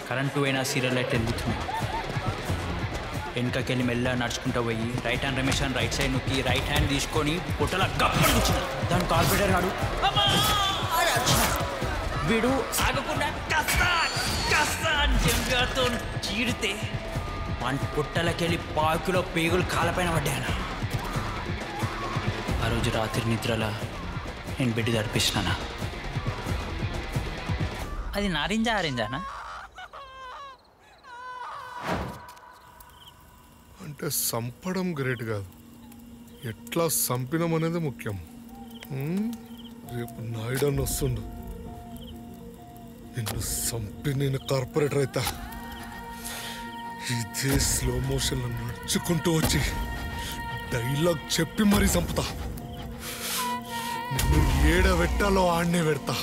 [SPEAKER 18] కరెంటు పోయినా సీరియల్ లైట్ వెలుగుతుంది. వెనకకెళ్ళి మెల్ల నడుచుకుంటూ పోయి రైట్ హ్యాండ్ రమేష్ అని రైట్ సైడ్ నొక్కి రైట్ హ్యాండ్ తీసుకొని పొట్టలా గప్పని వచ్చిన. దాని కార్పొరేటర్ గాడు వీడు ఆగకుండా కస్తా అని జంగాతో చీడితే మన పుట్టలకెళ్ళి పాకులో పేగులు కాలపైన పడ్డాను. ఆ రోజు రాత్రి నిద్రలా నేను బిడ్డ తడిపిస్తున్నానా. అది నారింజ ఆరెంజానా?
[SPEAKER 13] అంటే సంపడం గ్రేట్ కాదు, ఎట్లా సంపినం అనేది ముఖ్యం. రేపు నాయుడని వస్తుండు, నిన్ను సంపి నేను కార్పొరేటర్ అవుతా. ఇదే స్లో మోషన్లో నడుచుకుంటూ వచ్చి డైలాగ్ చెప్పి మరీ చంపుతా. నిన్ను ఏడ పెట్టాలో ఆడనే పెడతా.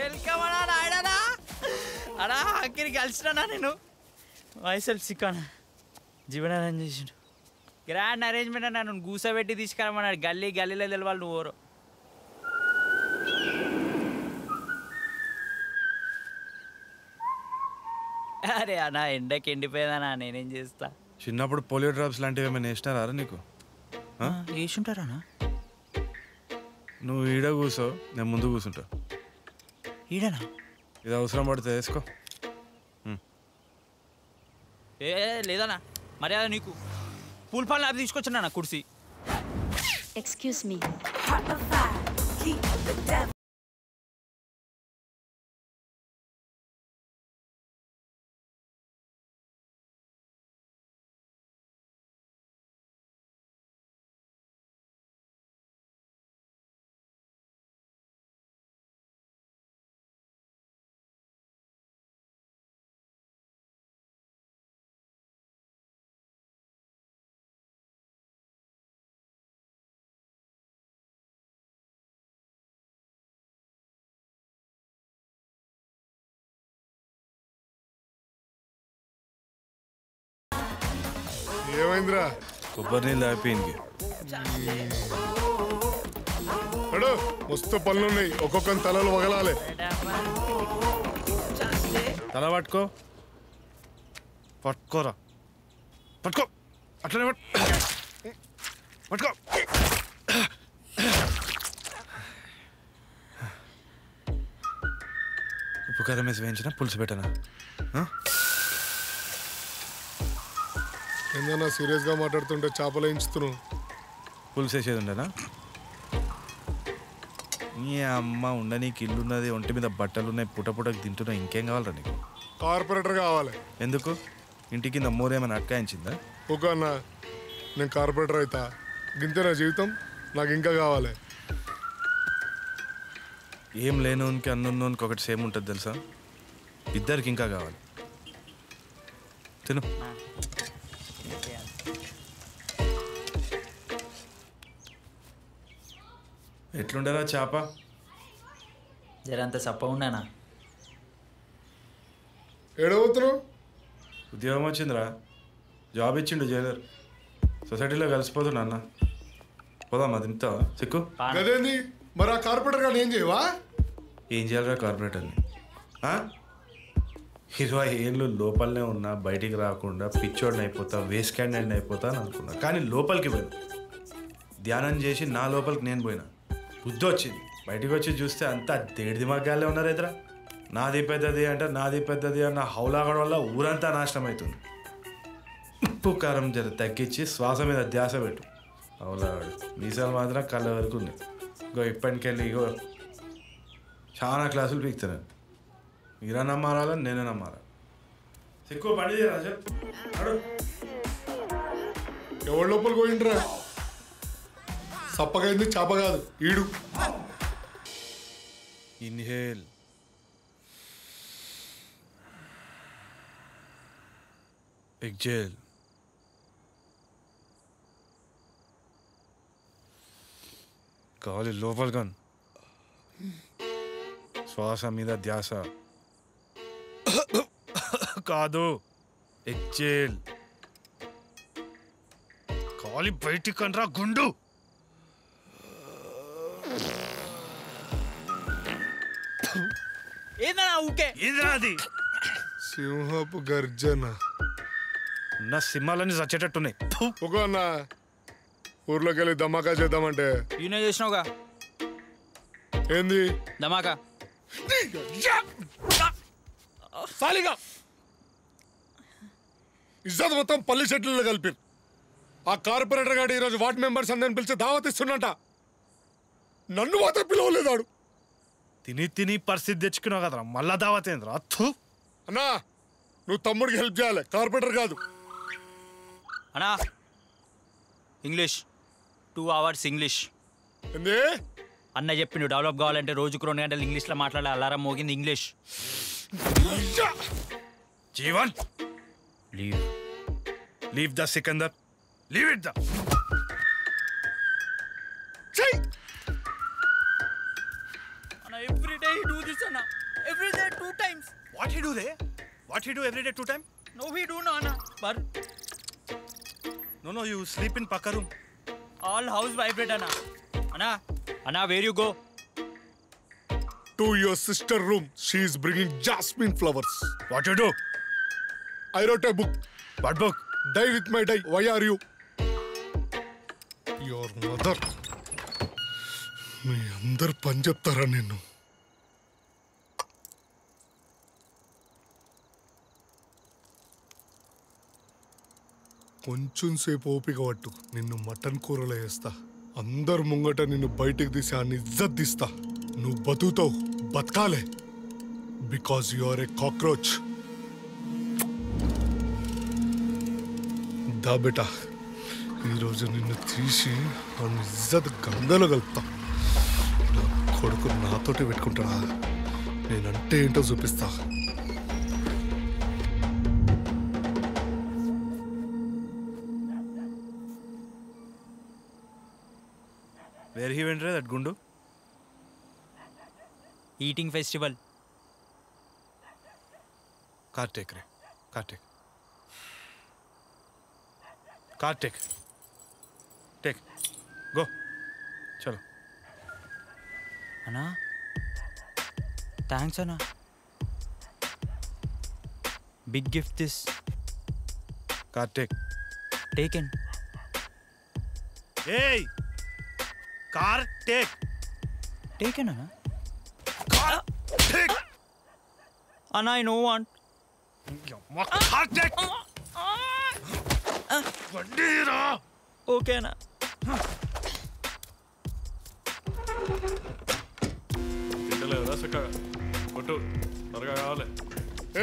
[SPEAKER 18] వెల్కమ్ అన్నా నాయుడనా. అడా అక్కడికి కలిసినా నేను వైసెల్ఫ్ సిక్కానా జీవనారాయణ చేసిండు. గ్రాండ్ అరేంజ్మెంట్ అన్నా, నన్ను కూసబెట్టి తీసుకురమ్మన్నాడు. గల్లీలో తెలవాలి నువ్వు ఊరు. అరే అన్న ఎండకి ఎండిపోయేదన్నా, నేనేం చేస్తా.
[SPEAKER 10] చిన్నప్పుడు పోలియో డ్రాప్స్ లాంటివి ఏమైనా వేసినారా నీకు?
[SPEAKER 18] వేసుంటారా?
[SPEAKER 10] నువ్వు ఈడ కూర్చో, నేను ముందు కూర్చుంటా.
[SPEAKER 18] ఈడనా?
[SPEAKER 10] ఇది అవసరం పడితే వేసుకో.
[SPEAKER 18] ఏ లేదన్నా, మర్యాద నీకు. పూల్ పాలు అవి తీసుకొచ్చాను నా కుర్సీ.
[SPEAKER 19] Excuse me.
[SPEAKER 13] ఏమైందిరా?
[SPEAKER 10] కొబ్బరి నీళ్ళు అయిపోయింది.
[SPEAKER 13] అడు మస్తు పనులు ఉన్నాయి, ఒక్కొక్క తలలు వగలాలి.
[SPEAKER 10] తల పట్టుకో, పట్టుకోరా, పట్టుకో, అట్లనే
[SPEAKER 20] పట్టుకో. ఉప్పు కారం వేసి వేయించిన పులుసు పెట్టనా?
[SPEAKER 13] ఏందన్నా సీరియస్గా మాట్లాడుతుంటే చేపలు వేయించుతున్నావు?
[SPEAKER 20] పులుసు వేసేది ఉండనా? నీ అమ్మ ఉండ, నీకు ఇల్లు ఉన్నది, ఒంటి మీద బట్టలు ఉన్నాయి, పుటకి తింటున్నా, ఇంకేం కావాలరా నీకు?
[SPEAKER 13] కార్పొరేటర్ కావాలి.
[SPEAKER 20] ఎందుకు? ఇంటి కింద మోరేమైనా అట్కాయించిందా?
[SPEAKER 13] ఓకే అన్న, నేను కార్పొరేటర్ అవుతా. గింతే నా జీవితం, నాకు ఇంకా కావాలి.
[SPEAKER 20] ఏం లేనోనికి అన్నున్నోనికి ఒకటి సేమ్ ఉంటుంది తెలుసా? ఇద్దరికి ఇంకా కావాలి. తిను. ఎట్లుండరా చేప?
[SPEAKER 18] జరంత సప్ప ఉన్నానా?
[SPEAKER 13] ఏడవుతున్నావు?
[SPEAKER 20] ఉద్యోగం వచ్చిందిరా, జాబ్ ఇచ్చిండు జైలర్. సొసైటీలో కలిసిపోతున్నా అన్న. పోదామా? తింటా సిక్కు.
[SPEAKER 13] అదేంది మరి ఆ కార్పొరేటర్ గాని ఏం చేయవా?
[SPEAKER 20] ఏం చేయాలరా కార్పొరేటర్ని? 20 ఏళ్ళు లోపలనే ఉన్నా, బయటికి రాకుండా పిచ్చోడిని అయిపోతా, వేస్ట్ క్యాండిడేట్ని అయిపోతా అని అనుకున్నా. కానీ లోపలికి పోయినా, ధ్యానం చేసి నా లోపలికి నేను పోయినా, బుద్ధి వచ్చింది. బయటికి వచ్చి చూస్తే అంతా దేడిది మగ్గాలే ఉన్నారు ఎదురా. నాది పెద్దది అంటే నాది పెద్దది అన్న హౌలాగడ వల్ల ఊరంతా నాశనం అవుతుంది. ఉప్పు కారం జర తగ్గించి శ్వాస మీద ధ్యాస పెట్టు. హౌలాగాడు మీసాలు మాత్రం కళ్ళ వరకు ఉంది. ఇగో ఇప్పటికెళ్ళి ఇగో చాలా క్లాసులు పీకుతున్నాను. మీరన్నా మారాలా, నేనైనా మారాలి. ఎక్కువ పని చేయరా?
[SPEAKER 13] ఎవరి లోపలికి పోయిండ్రా? సప్పగైంది చేప కాదు, ఈడు.
[SPEAKER 20] ఇన్హేల్. ఎగ్జేల్. గాలి లోపలిగా, శ్వాస మీద ధ్యాస కాదు, ఎగ్జేల్. గాలి బయటికి కనరా గుండు. అది
[SPEAKER 13] సింహపు గర్జన.
[SPEAKER 20] నా సింహాలన్నీ చచ్చేటట్టున్నాయి.
[SPEAKER 13] ఒక అన్న, ఊర్లోకి వెళ్ళి ధమాకా చేద్దామంటే
[SPEAKER 18] ఈయన చేసినావుగా.
[SPEAKER 13] ఏంది
[SPEAKER 18] ధమాకా?
[SPEAKER 13] సాలిగా ఇజ్జత్ మొత్తం పల్లి చెట్లలో కలిపి ఆ కార్పొరేటర్ గారు ఈరోజు వార్డ్ మెంబర్స్ అందరిని పిలిచి దావత్ ఇస్తున్నట. నన్ను మాత్రం పిలవలేదాడు.
[SPEAKER 20] తిని తిని పరిస్థితి తెచ్చుకున్నావు కదరా, మళ్ళా దావతేంద్రా?
[SPEAKER 13] అన్నా, నువ్వు తమ్ముడికి హెల్ప్ చేయాలి, కార్పొరేటర్ కాదు.
[SPEAKER 18] అన్నా ఇంగ్లీష్ 2 hours ఇంగ్లీష్.
[SPEAKER 13] ఏంది
[SPEAKER 18] అన్న చెప్పిండు, డెవలప్ కావాలంటే రోజుకు 2 గంటలు ఇంగ్లీష్లో మాట్లాడే అలారం మోగింది English.
[SPEAKER 20] Jeevan, leave leave the Sikandar, leave it the.
[SPEAKER 18] Every day he do this, Anna. Every day 2 times.
[SPEAKER 20] What he do there? What he do every day 2 times?
[SPEAKER 18] No, he do no, Anna. But
[SPEAKER 20] no, you sleep in Pakka room.
[SPEAKER 18] All house vibrate, Anna. Anna, where you go?
[SPEAKER 13] To your sister room. She is bringing jasmine flowers.
[SPEAKER 20] What you do?
[SPEAKER 13] I wrote a book.
[SPEAKER 20] What book?
[SPEAKER 13] Die with my die. Why are you? Your mother. మీ అందరు పని చెప్తారా నిన్ను? కొంచెం సేపు ఓపిక పట్టు, నిన్ను mutton కూరలో వేస్తా. అందరు ముంగట నిన్ను బయటికి తీసి ఆ ఇజ్జత్ తీస్తా. నువ్వు బతుకుతావు, బతకాలే. Because you are a cockroach. దా బేటా, ఈరోజు నిన్ను తీసి ఆ ఇజ్జత్ గంగలో కలుపుతా. నా కొడుకు నాతోటి పెట్టుకుంటాడా? నేనంటే ఏంటో చూపిస్తా.
[SPEAKER 20] Where he went, that Gundu?
[SPEAKER 18] Eating festival.
[SPEAKER 20] Kartik, re. Kartik. Kartik. Take. Go. Chalo.
[SPEAKER 18] Anna. Thanks, Anna. Big gift this.
[SPEAKER 20] Kartik.
[SPEAKER 18] Taken.
[SPEAKER 20] ఏయ్ కార్ టేక్
[SPEAKER 18] టేకేనా
[SPEAKER 20] కార్ టేక్
[SPEAKER 18] అన్నా I no want
[SPEAKER 20] car take బండిరా
[SPEAKER 18] ఓకేనా
[SPEAKER 6] తింటలేదా చక్కగా కొట్టు త్వరగా కావాలి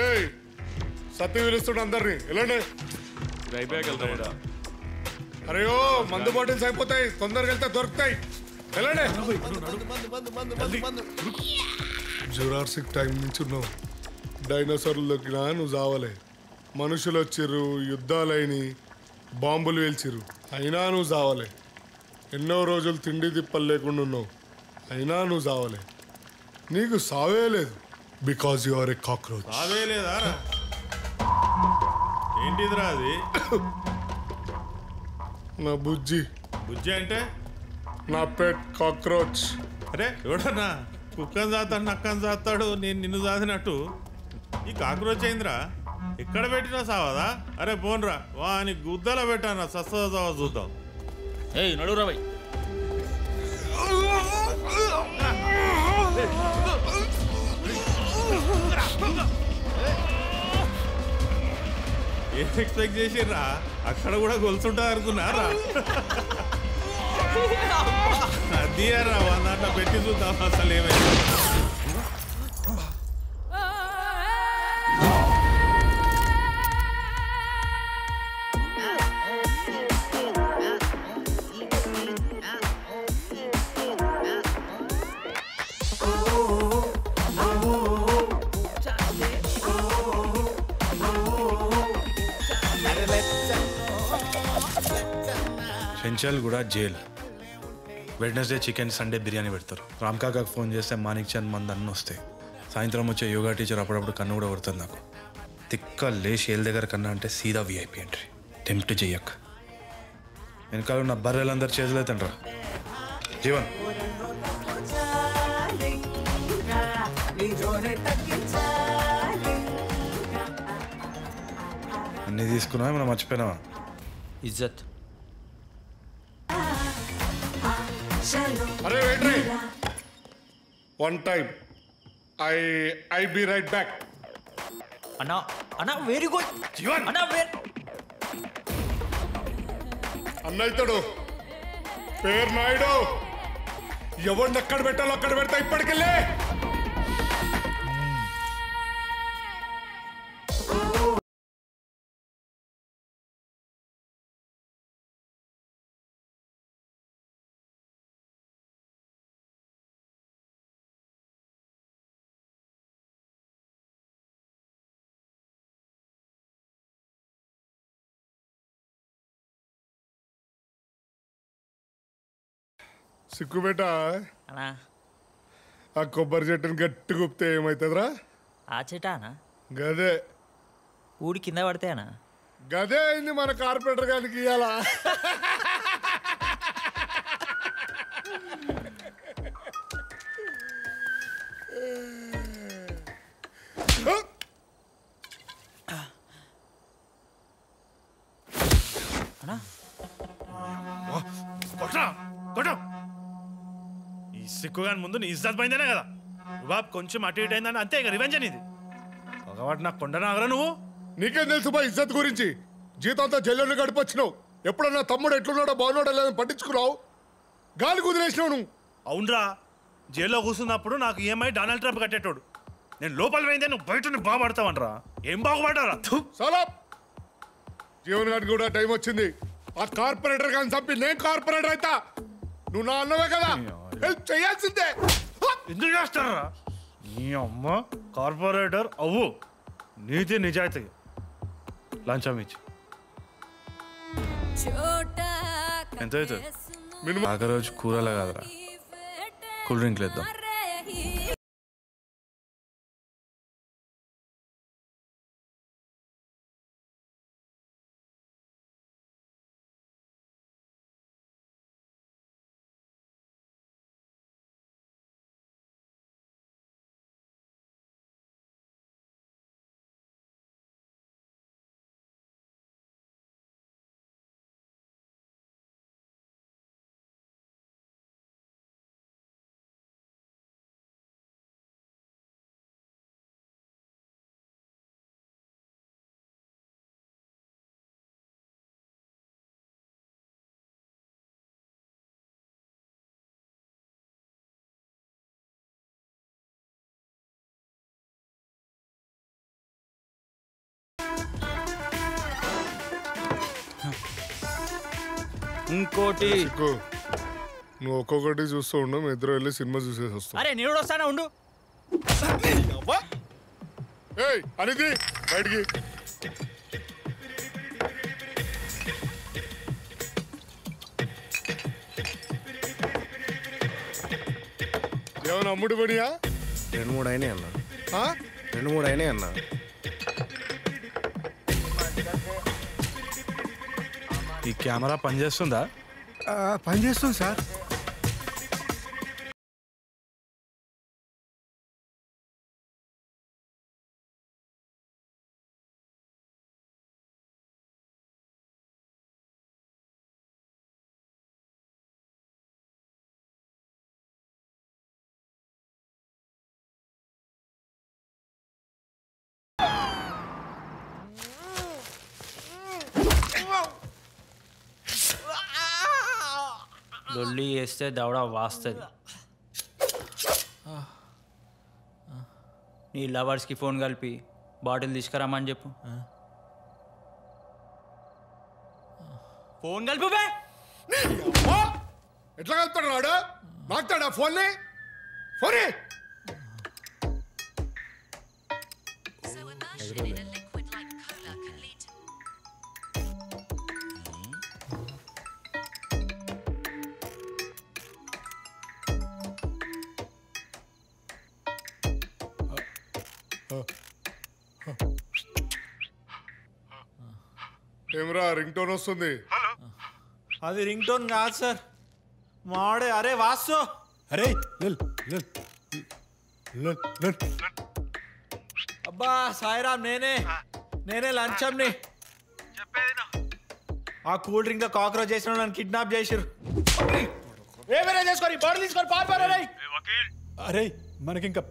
[SPEAKER 13] ఏయ్ సత్య పిలుస్తుండ అందరినీ వెళ్ళండి
[SPEAKER 6] అయిపోయాక వెళ్తాం
[SPEAKER 13] అరే ఓ మందు బాటిల్స్ అయిపోతాయి తొందరగా వెళ్తే దొరుకుతాయి వెళ్ళండి జురాసిక్ టైం నుంచి ఉన్నావు డైనోసార్లు దొరికినా నువ్వు చావలే మనుషులు వచ్చిర్రు యుద్ధాలైని బాంబులు వేల్చిర్రు అయినా నువ్వు చావలే ఎన్నో రోజులు తిండి తిప్పలు లేకుండా ఉన్నావు అయినా నువ్వు చావలే నీకు సావే లేదు because you are a cockroach
[SPEAKER 6] సావే లేదా ఏంటిదిరా అది
[SPEAKER 13] నా బుజ్జి
[SPEAKER 6] బుజ్జి అంటే
[SPEAKER 13] నా పెట్ కాక్రోచ్
[SPEAKER 6] అరే ఎవడన్నా కుక్కని చాతాడు నక్కని చాతాడు నేను నిన్ను చాదినట్టు ఈ కాక్రోచ్ అయిందిరా ఎక్కడ పెట్టినా సావదా అరే పోన్రా వాని గుద్దలో పెట్టానా సస్తా సావ చూద్దాం
[SPEAKER 12] ఏయ్ నడురా బై
[SPEAKER 6] ఏం ఎక్స్పెక్ట్ చేసిర్రా అక్కడ కూడా గొలుసుంటుంది అనుకున్నారా అది రా దాంట్లో పెట్టి చూద్దాం అసలు ఏమైంది
[SPEAKER 20] చెంచల్ కూడా jail Wednesday chicken Sunday biryani పెడతారు రామ్కాకాకు ఫోన్ చేస్తే మాణిక్ చంద్ మంది అన్నీ వస్తాయి సాయంత్రం వచ్చే యోగా టీచర్ అప్పుడప్పుడు కన్ను కూడా కొడుతుంది నాకు తిక్క లేచి ఏళ్ళ దగ్గర కన్నా అంటే సీదా విఐపి ఎంట్రీ టెంప్ట్ చెయ్యక్ వెనకాల ఉన్న బర్రెలందరూ చేతులు అవుతాండ్రా జీవన్ అన్నీ తీసుకున్నావా మనం మర్చిపోయినావా
[SPEAKER 18] ఇజ్జత్
[SPEAKER 13] అరే wait one time I be right back
[SPEAKER 18] అన్నా అన్నా వెరీ గుడ్
[SPEAKER 20] జీవన్
[SPEAKER 18] అన్నా
[SPEAKER 13] అన్న ఇతడు పేరు నాయుడు ఎవరిని ఎక్కడ పెట్టాలో అక్కడ పెడతా ఇప్పటికెళ్ళే సిక్కుబెట్ట
[SPEAKER 18] అన్నా
[SPEAKER 13] ఆ కొబ్బరి చెట్టుని గట్టి గుప్తే ఏమవుతుందిరా
[SPEAKER 18] ఆ చెటానా
[SPEAKER 13] గదే
[SPEAKER 18] ఊడి కింద పడితే అన్నా
[SPEAKER 13] గదే అయింది మన కార్పొరేటర్ గారికి ఇయ్యాలా
[SPEAKER 20] ఈ సిక్కుగాని ముందు నీ ఇజ్జత్ పోయిందనే కదా బాబు కొంచెం అటు ఇటు అయిందని అంతే ఇక రివెంజ్ అనేది ఒకవాటి నాకు కొండనాగరా నువ్వు
[SPEAKER 13] నీకేం తెలుసు బా ఇజ్జత్ గురించి జీతంతో జైల్లో గడిపొచ్చినావు ఎప్పుడన్నా తమ్ముడు ఎట్లున్నాడో బాగున్నాడో లేదని పట్టించుకున్నావు గాలి కుదిరేసినావు నువ్వు
[SPEAKER 20] అవునరా జైల్లో కూర్చున్నప్పుడు నాకు ఈఎంఐ డొనాల్డ్ ట్రంప్ కట్టేటోడు నేను లోపల పోయిందే నువ్వు బయట బాగుపడతావనరా ఏం బాగుపడ్డారా
[SPEAKER 13] చాలా జీవన్ గారికి కూడా టైం వచ్చింది ఆ కార్పొరేటర్ కానీ చంపి నేను కార్పొరేటర్ అయితా నువ్వు నా అన్నవే కదా హెల్ప్ చేయాల్సిందే
[SPEAKER 20] ఎందుకు చేస్తారా నీ అమ్మ కార్పొరేటర్ అవ్వు నీతి నిజాయితీ లంచం ఇచ్చి ఎంత అవుతుంది ఆఖరి రోజు కూరలా కాదురా కూల్ డ్రింక్లు ఇద్దాం
[SPEAKER 11] ఇంకోటి
[SPEAKER 13] నువ్వు ఒక్కొక్కటి చూస్తూ ఉండు, మీ ఇద్దరు వెళ్ళి సినిమా చూసేసి వస్తాం.
[SPEAKER 11] అరే నేను వస్తానా ఉండు.
[SPEAKER 13] ఏయ్ అనిది బయటికి. ఏమన్నా అమ్ముడు పడియా?
[SPEAKER 10] 2-3 అయినాయి అన్న. 2-3 అయినాయి అన్న.
[SPEAKER 20] ఈ కెమెరా పనిచేస్తుందా?
[SPEAKER 10] పనిచేస్తుంది సార్.
[SPEAKER 18] లొల్లి వేస్తే దవడ వాస్తుంది. నీ లవర్స్కి ఫోన్ కలిపి బాటిల్ తీసుకురామని చెప్పు. ఫోన్ కలిపి
[SPEAKER 13] ఎట్లా కలుపుతాడు వాడు? మాట్లాడా ఫోన్ని? ఫోన్ ఏమరా రింగ్ టోన్ వస్తుంది?
[SPEAKER 6] అది రింగ్ టోన్ కాదు సార్, మాడే. అరే వాసు,
[SPEAKER 1] అరే
[SPEAKER 6] అబ్బా సాయిరామ్, నేనే లంచంని. ఆ కూల్ డ్రింక్ లో కాక్రోచ్ చేసిన నన్ను కిడ్నాప్ చేసిరు. ఏమైనా చేసుకొని బాడీ తీసుకొని పారిపోయారు.
[SPEAKER 1] అరే మనకి ఇంకా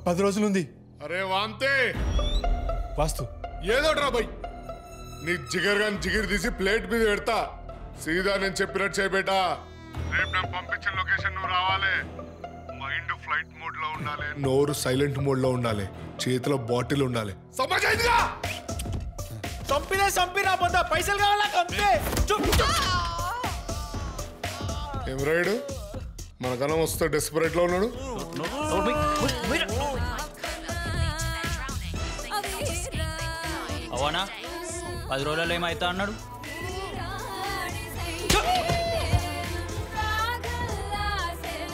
[SPEAKER 1] 10 రోజులుంది.
[SPEAKER 13] అరే వాంతే
[SPEAKER 1] వాస్తు
[SPEAKER 13] ఏదో రా బై, నీ జిగర్ గాని జిగిరి తీసి ప్లేట్ మీద పెడతా. సీదా నేను చెప్పినట్టు చేయబేటా. రేపు నేను పంపించిన లొకేషన్ నువ్వు రావాలి. మైండ్ ఫ్లైట్ మోడ్ లో ఉండాలి, నోరు సైలెంట్ మోడ్ లో ఉండాలి, చేతిలో బాటిల్ ఉండాలి. సమజైందిగా?
[SPEAKER 6] సంపినా పొందా పైసలు కావాలా?
[SPEAKER 13] ఏం రాయుడు మనకన్నా వస్తే డెస్పరేట్ లో ఉన్నాడు.
[SPEAKER 18] అవునా 10 రోజులలో ఏమైతా అన్నాడు.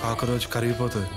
[SPEAKER 20] కాకరోజు కరిగిపోతుంది.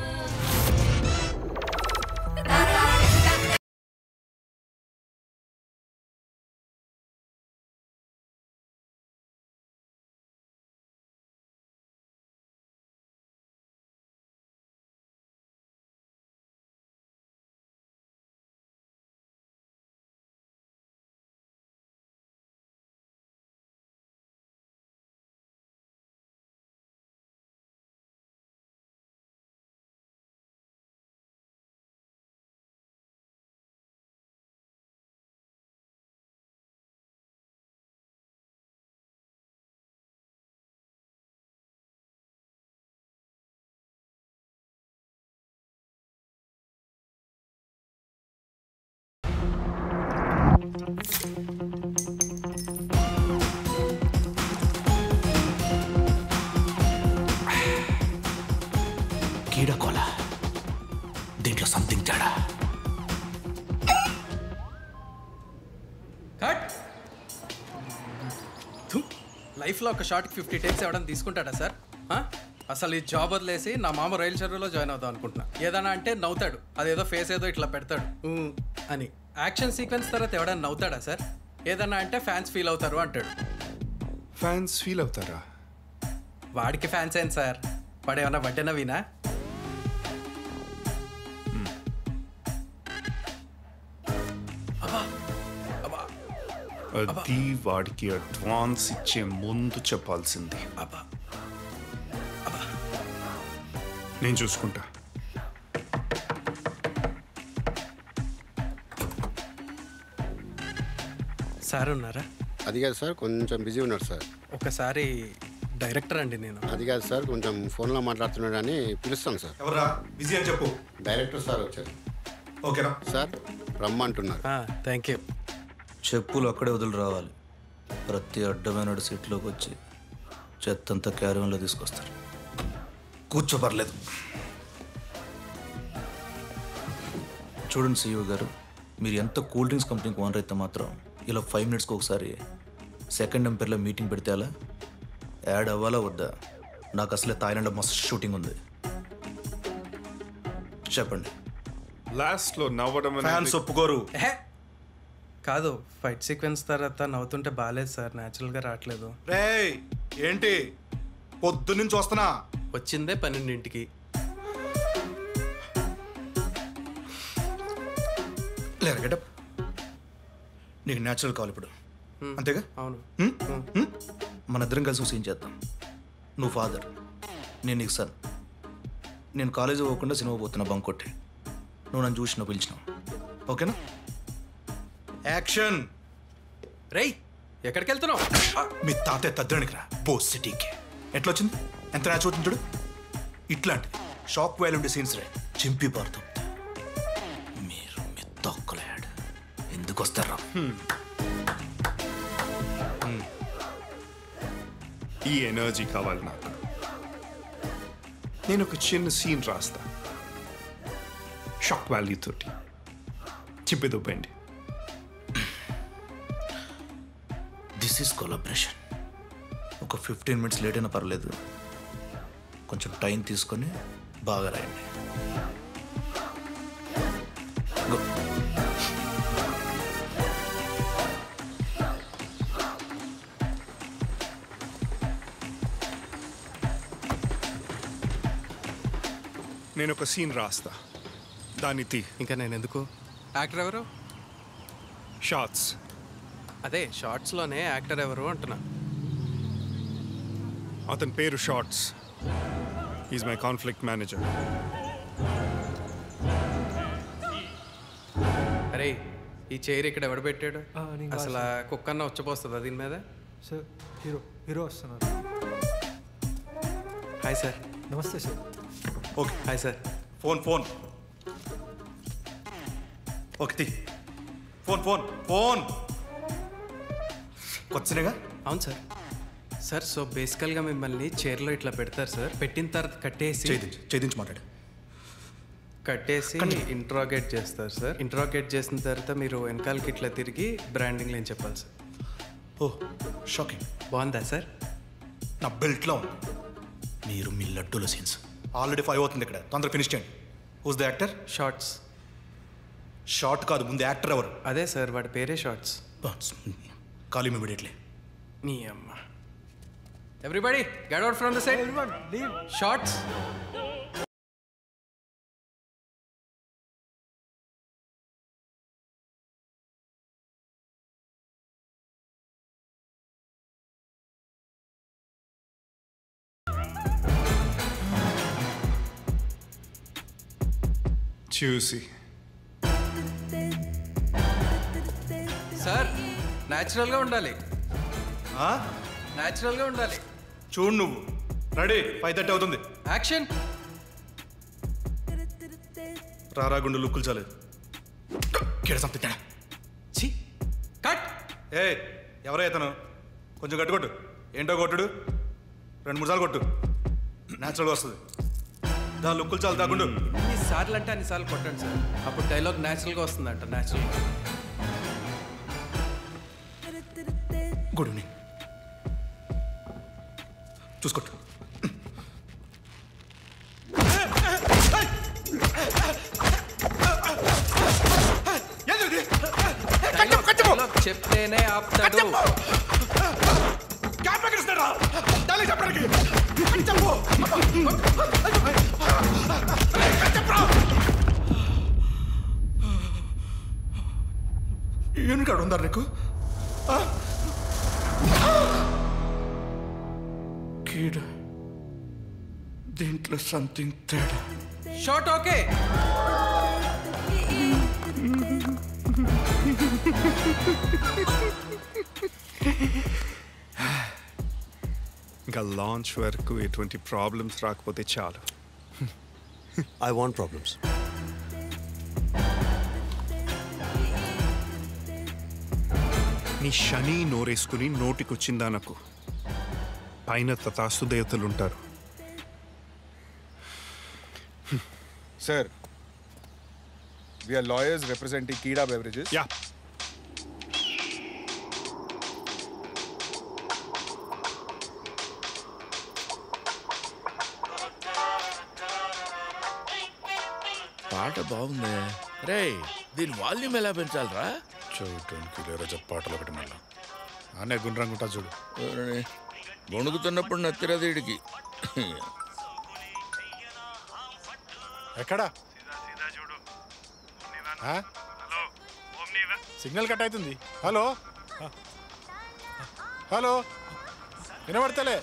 [SPEAKER 12] కీడకోల దీంట్లో సంథింగ్ తేడా.
[SPEAKER 21] లైఫ్లో ఒక షార్ట్కి 50 టేక్స్ ఎవడన్నా తీసుకుంటాడా సార్? అసలు ఈ జాబ్ వదిలేసి నా మామ రైలు షెడ్యూల్లో జాయిన్ అవుదాం అనుకుంటున్నా. ఏదన్నా అంటే నవ్వుతాడు, అదేదో ఫేస్ ఏదో ఇట్లా పెడతాడు అని. యాక్షన్ సీక్వెన్స్ తర్వాత ఎవడన్నా నవ్వుతాడా సార్? ఏదన్నా అంటే ఫ్యాన్స్ ఫీల్ అవుతారు అంటాడు.
[SPEAKER 10] ఫ్యాన్స్ ఫీల్ అవుతారా?
[SPEAKER 21] వాడికి ఫ్యాన్స్ ఏంటి సార్? వాడు ఏమన్నా వడ్డెనా వినా?
[SPEAKER 10] అది వాడికి అడ్వాన్స్ ఇచ్చే ముందు చెప్పాల్సింది. నేను చూసుకుంటా.
[SPEAKER 21] సార్ ఉన్నారా?
[SPEAKER 4] అది కాదు సార్, కొంచెం బిజీ ఉన్నారు సార్.
[SPEAKER 21] ఒకసారి డైరెక్టర్ అండి నేను.
[SPEAKER 4] అది కాదు సార్, కొంచెం ఫోన్లో మాట్లాడుతున్నాడు అని పిలుస్తాను సార్.
[SPEAKER 10] ఎవరా బిజీ అని చెప్పు.
[SPEAKER 4] డైరెక్టర్ సార్ వచ్చారు.
[SPEAKER 10] ఓకేనా
[SPEAKER 4] సార్? రమ్మంటున్నారు.
[SPEAKER 21] Thank you.
[SPEAKER 5] చెప్పులు అక్కడే వదిలి రావాలి. ప్రతి అడ్డమైన సీట్లోకి వచ్చి చెత్తంతా క్యారీలో తీసుకొస్తారు. కూర్చోపర్లేదు. చూడండి సీఈఓ గారు, మీరు ఎంత కూల్ డ్రింక్స్ కంపెనీకి ఓనర్ అయితే మాత్రం ఇలా 5 minutesకి ఒకసారి సెకండ్ ఎంపైర్లో మీటింగ్ పెడితే అలా యాడ్ అవ్వాలా వద్దా? నాకు అసలే థాయిలాండ్లో మస్తు షూటింగ్ ఉంది. చెప్పండి.
[SPEAKER 22] లాస్ట్లో నవ్వడం
[SPEAKER 5] ఫ్యాన్స్ ఒప్పుకోరు.
[SPEAKER 21] కాదు, ఫైట్ సీక్వెన్స్ తర్వాత నవ్వుతుంటే బాగాలేదు సార్, న్యాచురల్గా రావట్లేదు.
[SPEAKER 5] రే ఏంటి పొద్దున్నుంచి వస్తున్నా?
[SPEAKER 21] వచ్చిందే 12ంటికి.
[SPEAKER 5] లేరా గెటప్? నీకు న్యాచురల్ కావాలి ఇప్పుడు, అంతేగా?
[SPEAKER 21] అవును.
[SPEAKER 5] మన ఇద్దరం కలిసి సీన్ చేద్దాం. నువ్వు ఫాదర్, నేను నీకు సన్. నేను కాలేజీ పోకుండా సినిమా పోతున్నా బంక్ కొట్టి. నువ్వు నన్ను చూసినావు, పిలిచినావు. ఓకేనా? యాక్షన్.
[SPEAKER 21] రేయ్ ఎక్కడికి వెళ్తున్నావు?
[SPEAKER 5] మీ తాతయ్య తద్దడానికి రా బోస్ సిటీకి. ఎట్లా వచ్చింది? ఎంత న్యాచురల్ ఉంటుంది చూడు. ఇట్లాంటి షాక్ వాల్యూ ఉండే సీన్స్ రే చింపి పారుతాం. మీరు మీ తొక్కలేడు ఎందుకు వస్తారా?
[SPEAKER 22] ఈ ఎనర్జీ కావాలి నాకు. నేను ఒక చిన్న సీన్ రాస్తా, షాక్ వాల్యూ తోటి చింపిదొప్పండి.
[SPEAKER 5] This is collaboration. ఒక 15 minutes లేట్ అయినా పర్లేదు, కొంచెం టైం తీసుకొని బాగా రాయండి.
[SPEAKER 22] నేను ఒక సీన్ రాస్తా, దాన్ని తీ.
[SPEAKER 21] ఇంకా నేను ఎందుకు? యాక్టర్ ఎవరు?
[SPEAKER 22] షార్ట్స్.
[SPEAKER 21] అదే షార్ట్స్లోనే యాక్టర్ ఎవరు అంటున్నా.
[SPEAKER 22] అతని పేరు shorts. Is my conflict manager.
[SPEAKER 21] అరే ఈ చైర్ ఇక్కడ ఎవడు పెట్టాడు? అసలు కుక్కన్న వచ్చపోస్తుందా దీని మీద?
[SPEAKER 23] సార్ హీరో వస్తున్నారు.
[SPEAKER 21] Hi sir.
[SPEAKER 23] నమస్తే sir.
[SPEAKER 5] Okay
[SPEAKER 21] hi sir.
[SPEAKER 5] Phone okay phone కొత్తగా.
[SPEAKER 21] అవును సార్. సార్ సో బేసికల్గా మిమ్మల్ని చైర్లో ఇట్లా పెడతారు సార్. పెట్టిన తర్వాత
[SPEAKER 5] చేయించి మాట్లాడు.
[SPEAKER 21] కట్టేసి ఇంట్రాగేట్ చేస్తారు సార్. ఇంట్రాగేట్ చేసిన తర్వాత మీరు వెనకాలకి ఇట్లా తిరిగి బ్రాండింగ్లో ఏం చెప్పాలి సార్.
[SPEAKER 5] ఓ షాకింగ్.
[SPEAKER 21] బాగుందా సార్?
[SPEAKER 5] నా బెల్ట్లో మీరు మీ లడ్డూల సీన్స్ ఆల్రెడీ 5 అవుతుంది ఇక్కడ. తొందరగా ఫినిష్ చేయండి. Who's the actor?
[SPEAKER 21] Shorts.
[SPEAKER 5] Short కాదు, ముందు యాక్టర్ ఎవరు?
[SPEAKER 21] అదే సార్, వాడి పేరే షార్ట్స్.
[SPEAKER 5] Call him immediately.
[SPEAKER 21] నీ అమ్మ. Everybody get out from the set. Shorts.
[SPEAKER 22] చూసి
[SPEAKER 21] సార్ న్యాచురల్గా ఉండాలి. న్యాచురల్గా ఉండాలి.
[SPEAKER 5] చూడు నువ్వు. రెడీ? 5:30 అవుతుంది.
[SPEAKER 21] యాక్షన్.
[SPEAKER 5] రారా గుండు లుక్కులు చాలేదు. కిడసంపిద్దా.
[SPEAKER 21] కట్.
[SPEAKER 5] ఏ ఎవరో ఇతను? కొంచెం గట్టి కొట్టు. ఏంటో కొట్టుడు? 2-3 సార్లు కొట్టు, న్యాచురల్గా వస్తుంది. దాని లుక్కులు చాలు. తాగుండు.
[SPEAKER 21] ఎన్నిసార్లు అంటే అన్నిసార్లు కొట్టండి సార్, అప్పుడు డైలాగ్ న్యాచురల్గా వస్తుందంట. న్యాచురల్గా.
[SPEAKER 5] Good evening. చూసుకోట్టు.
[SPEAKER 21] చెప్తేనే ఆపుతాడు.
[SPEAKER 5] ఏనుకాడు ఉందా నీకు? కీడు దీంట్లో సంథింగ్ తేడా.
[SPEAKER 21] Short okay.
[SPEAKER 22] ఇంకా లాంచ్ వరకు ఎటువంటి ప్రాబ్లమ్స్ రాకపోతే చాలు.
[SPEAKER 24] I want problems.
[SPEAKER 22] కానీ శని నోరేసుకుని నోటికొచ్చిందానకు పైన తథాస్తు దేవతలుంటారు.
[SPEAKER 3] Sir, we are lawyers representing Kida Beverages.
[SPEAKER 22] Yeah.
[SPEAKER 2] పాట బాగుంది రే. దీని వాల్యూమ్ ఎలా పెంచాలరా?
[SPEAKER 1] చూడటానికి లేరా పాటలు ఒకటి మళ్ళా అనే గుండ్రంగా ఉంటా చూడు.
[SPEAKER 2] గొణుకుతున్నప్పుడు నత్తిరది వీడికి.
[SPEAKER 1] ఎక్కడా సిగ్నల్ కట్ అవుతుంది. హలో హలో వినబడతలే.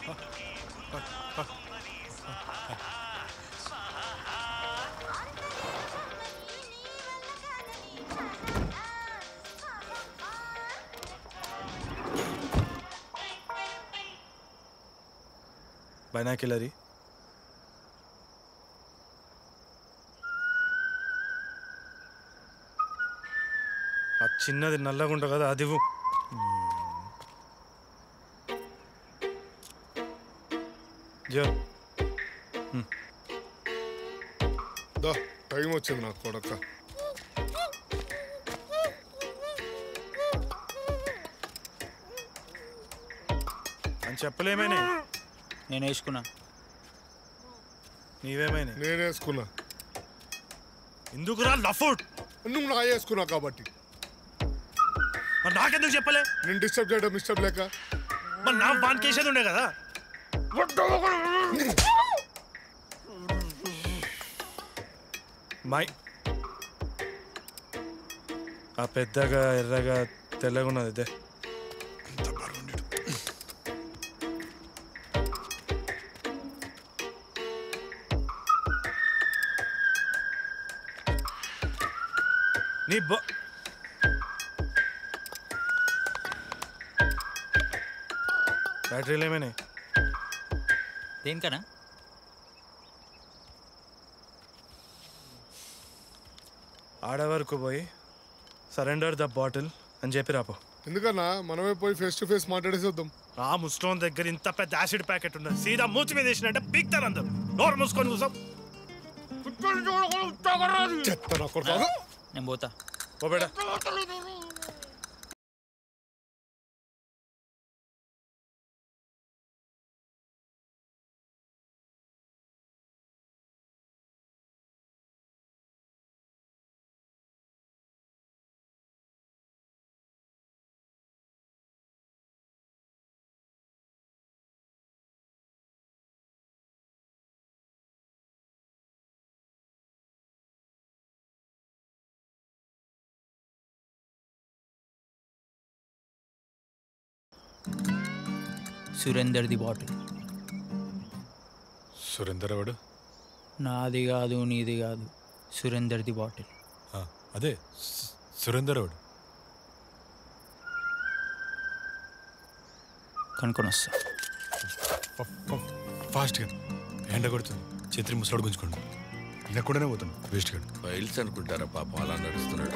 [SPEAKER 5] బైనాక్యులరీ ఆ చిన్నది నల్లగా ఉంటుంది కదా అది ఇవ్వు. జో
[SPEAKER 13] టైం వచ్చింది నాకు కొడక.
[SPEAKER 5] అని చెప్పలేమేనే.
[SPEAKER 18] నేను వేసుకున్నా.
[SPEAKER 5] నీవేమైనా?
[SPEAKER 13] నేను వేసుకున్నా.
[SPEAKER 5] ఎందుకురా లఫుడ్?
[SPEAKER 13] నువ్వు నా వేసుకున్నా కాబట్టి.
[SPEAKER 5] నాకెందుకు చెప్పలే?
[SPEAKER 13] నేను డిస్టర్బ్ చేయడం ఇష్టం లేక.
[SPEAKER 5] మరి నా బాన్ కేసేది ఉండే కదా. మై ఆ పెద్దగా ఎర్రగా తెల్లగా ఉన్నది ఇదే. నీ బ్యాటరీలు ఏమైనా?
[SPEAKER 18] దేనికనా?
[SPEAKER 5] ఆడవరకు పోయి సరెండర్ ద బాటిల్ అని చెప్పి రాపో.
[SPEAKER 13] ఎందుకన్నా మనమే పోయి ఫేస్ టు ఫేస్ మాట్లాడేసి వద్దాం.
[SPEAKER 5] ఆ ముస్టోన్ దగ్గర ఇంత పెద్ద యాసిడ్ ప్యాకెట్ ఉన్నది. సీదా మూతి మీద వేసినట్టే పీక్తారు అందరు. నోరు మూసుకొని కూర్చో.
[SPEAKER 18] నేను పోతా.
[SPEAKER 5] ఓ బేటా.
[SPEAKER 18] Surrender the bottle.
[SPEAKER 1] సురేందర్ ఎవడు?
[SPEAKER 18] నాది కాదు నీది కాదు, సురేందర్ ది బాటిల్.
[SPEAKER 1] అదే సురేందర్ ఎవడు?
[SPEAKER 18] కనుక్కొని వస్తా.
[SPEAKER 1] ఫాస్ట్గా ఎండ కొడుతుంది. ఛత్రి ముసలాడు గుంజుకోండి. ఇలా కూడానే పోతాను. వేస్ట్ గాడు.
[SPEAKER 2] ఫైల్స్ అనుకుంటారా పాపం అలా నడుస్తున్నాడు.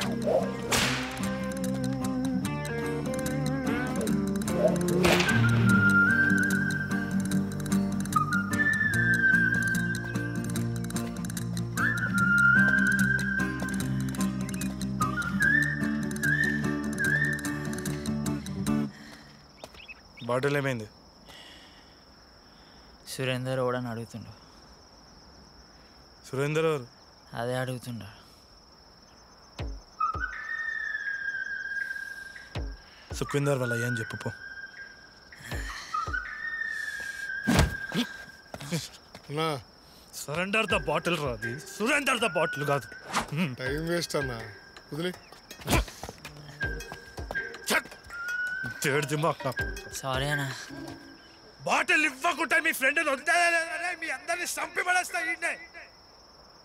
[SPEAKER 5] బాటిల్ ఏమైంది?
[SPEAKER 18] సురేందర్ ఓడని అడుగుతుండు.
[SPEAKER 5] సురేందర్ ఎవరు?
[SPEAKER 18] అదే అడుగుతుండ.
[SPEAKER 5] సుఖ్విందర్ వాళ్ళ అయ్యా అని చెప్పు పో. సరెండర్ ద బాటిల్ రాది, సురేందర్ ద బాటిల్ కాదు.
[SPEAKER 13] టైం వేస్ట్ అన్నా, వదిలే.
[SPEAKER 18] సారీ అన్నా.
[SPEAKER 5] బాటిల్ ఇవ్వకుంటే మీ ఫ్రెండ్ మీ అందరిని చంపి పడేస్తా.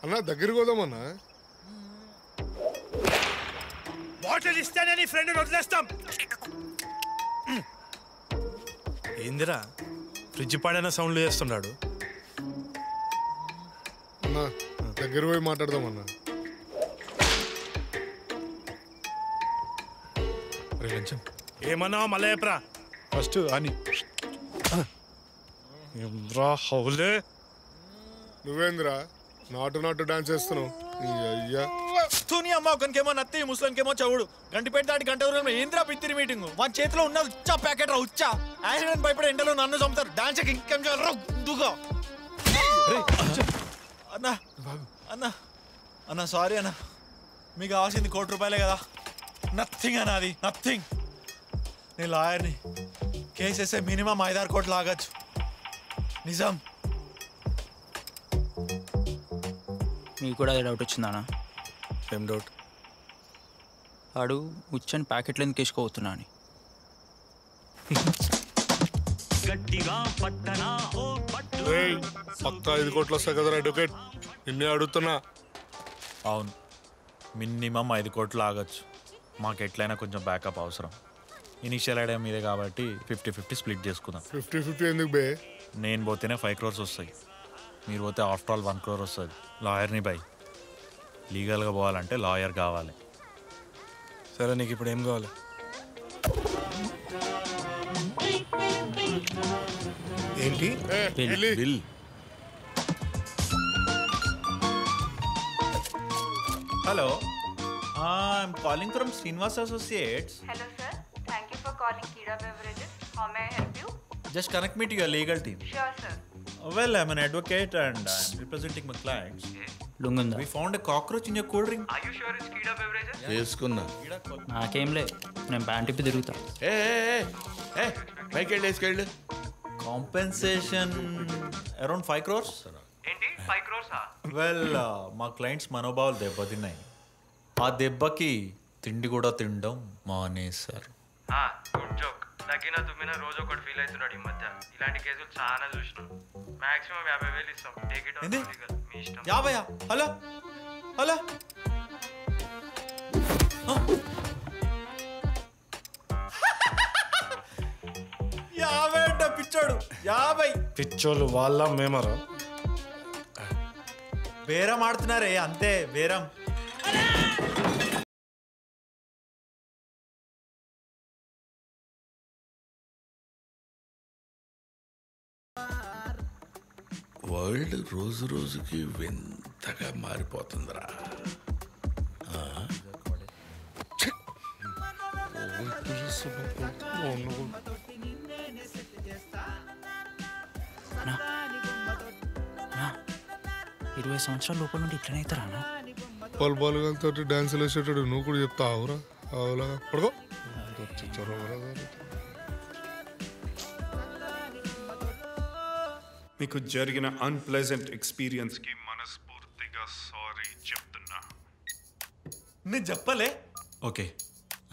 [SPEAKER 13] అన్నా దగ్గరికి పోదామన్నా.
[SPEAKER 5] బాటిల్ ఇస్తేనే నీ ఫ్రెండ్ వదిలేస్తాం. ఏందిరా ఫ్రిడ్జ్ పాడైన సౌండ్లు చేస్తున్నాడు?
[SPEAKER 13] అన్నా దగ్గర పోయి మాట్లాడదామన్నా.
[SPEAKER 1] లంచం
[SPEAKER 20] ఏమన్నావు మళ్ళీ చెప్పరా
[SPEAKER 15] ఫస్ట్ అని హౌలే
[SPEAKER 13] నువ్వేంద్రా నాటు డాన్స్ చేస్తున్నావు అయ్యా
[SPEAKER 6] తూని అమ్మ ఒకనికేమో నత్తి ముసలికేమో చవుడు గంటిపేట దాటి గంట ఊరంలో ఏంద్రా పిత్తిరి మీటింగ్ వాని చేతిలో ఉన్న ఉచ్చా ప్యాకెట్ రా ఉచ్చా యాక్సిడెంట్ భయపడే ఎండలో నన్ను చంపుతారు డాన్స్ ఇంకేం చేయాలరా దుగా అన్నా అన్నా అన్నా సారీ అన్నా మీకు కావాల్సింది ₹1,00,00,000 కదా నథింగ్ అన్న అది నథింగ్ నేను లాయర్ని కేసు వేస్తే మినిమం 5-6 కోట్లు లాగచ్చు నిజం
[SPEAKER 18] మీకు కూడా డౌట్ వచ్చిందానా
[SPEAKER 5] ఏం డౌట్
[SPEAKER 18] వాడు ఉచ్చని ప్యాకెట్లు ఎందుకు వేసుకోబోతున్నా అని
[SPEAKER 13] పక్కా 5 కోట్లు వస్తాయి కదరా అడ్వకేట్ నిన్నే అడుగుతున్నా.
[SPEAKER 6] అవును మినిమం 5 కోట్లు ఆగచ్చు మాకు ఎట్లయినా కొంచెం బ్యాకప్ అవసరం ఇనిషియల్ ఐడియా మీదే కాబట్టి 50-50 స్ప్లిట్ చేసుకుందాం
[SPEAKER 13] 50-50 ఎందుకు బే
[SPEAKER 6] నేను పోతేనే 5 crores వస్తాయి మీరు పోతే ఆఫ్టర్ ఆల్ 1 crore వస్తుంది లాయర్ని బై లీగల్గా పోవాలంటే లాయర్ కావాలి
[SPEAKER 5] సరే నీకు ఇప్పుడు ఏం కావాలి
[SPEAKER 6] ఏంటి bill hello I'm calling from Srinivas associates
[SPEAKER 7] Hello, sir. Thank you for calling Kira Beverages. How may I help you?
[SPEAKER 6] Just connect me to your legal team.
[SPEAKER 7] Sure, sir.
[SPEAKER 6] Well, I'm an advocate and I'm representing my clients.
[SPEAKER 18] Lungunda.
[SPEAKER 6] We found a cockroach in your cold drink.
[SPEAKER 7] Are you sure it's Kira Beverages?
[SPEAKER 2] వేసుకున్నా
[SPEAKER 18] నాకేంలే నేను pant ఇప్పి తిరుగుతా
[SPEAKER 2] పైకి వెళ్ళి వేసుకెళ్ళు
[SPEAKER 6] Compensation around 5 crores?
[SPEAKER 7] ఏంటి 5 crores?
[SPEAKER 6] Well, మా clients మనోభావాలు దెబ్బతిన్నాయి ఆ దెబ్బకి తిండి కూడా తినడం మానేశారు
[SPEAKER 7] గుడ్ జోక్ తగ్గిన తుమ్మిన రోజు ఒకటి ఫీల్ అవుతున్నాడు ఈ మధ్య ఇలాంటి కేసులు చాలా చూసినాం మాక్సిమం 50,000 ఇస్తాం టేక్ ఇట్
[SPEAKER 6] ఏంది?
[SPEAKER 7] మీ ఇష్టం
[SPEAKER 6] 50 హలో హలో యాభై అంట పిచ్చోడు 50
[SPEAKER 15] పిచ్చోళ్ళు వాళ్ళ మేమరా
[SPEAKER 6] బేరం ఆడుతున్నారే అంతే బేరం
[SPEAKER 2] వరల్డ్ రోజు రోజుకి వింతగా మారిపోతుందిరా
[SPEAKER 18] అన్నా 20 సంవత్సరాల లోపల నుండి ఇట్లనే అవుతారా అన్న
[SPEAKER 13] బాలుగాలతో డాన్సులు వేసేటాడు నువ్వు కూడా చెప్తా అవురా అవులా పడుకో
[SPEAKER 22] మీకు జరిగిన అన్ప్లెజెంట్ ఎక్స్పీరియన్స్కి మనస్ఫూర్తిగా సారీ చెప్తున్నా
[SPEAKER 6] నేను చెప్పలే ఓకే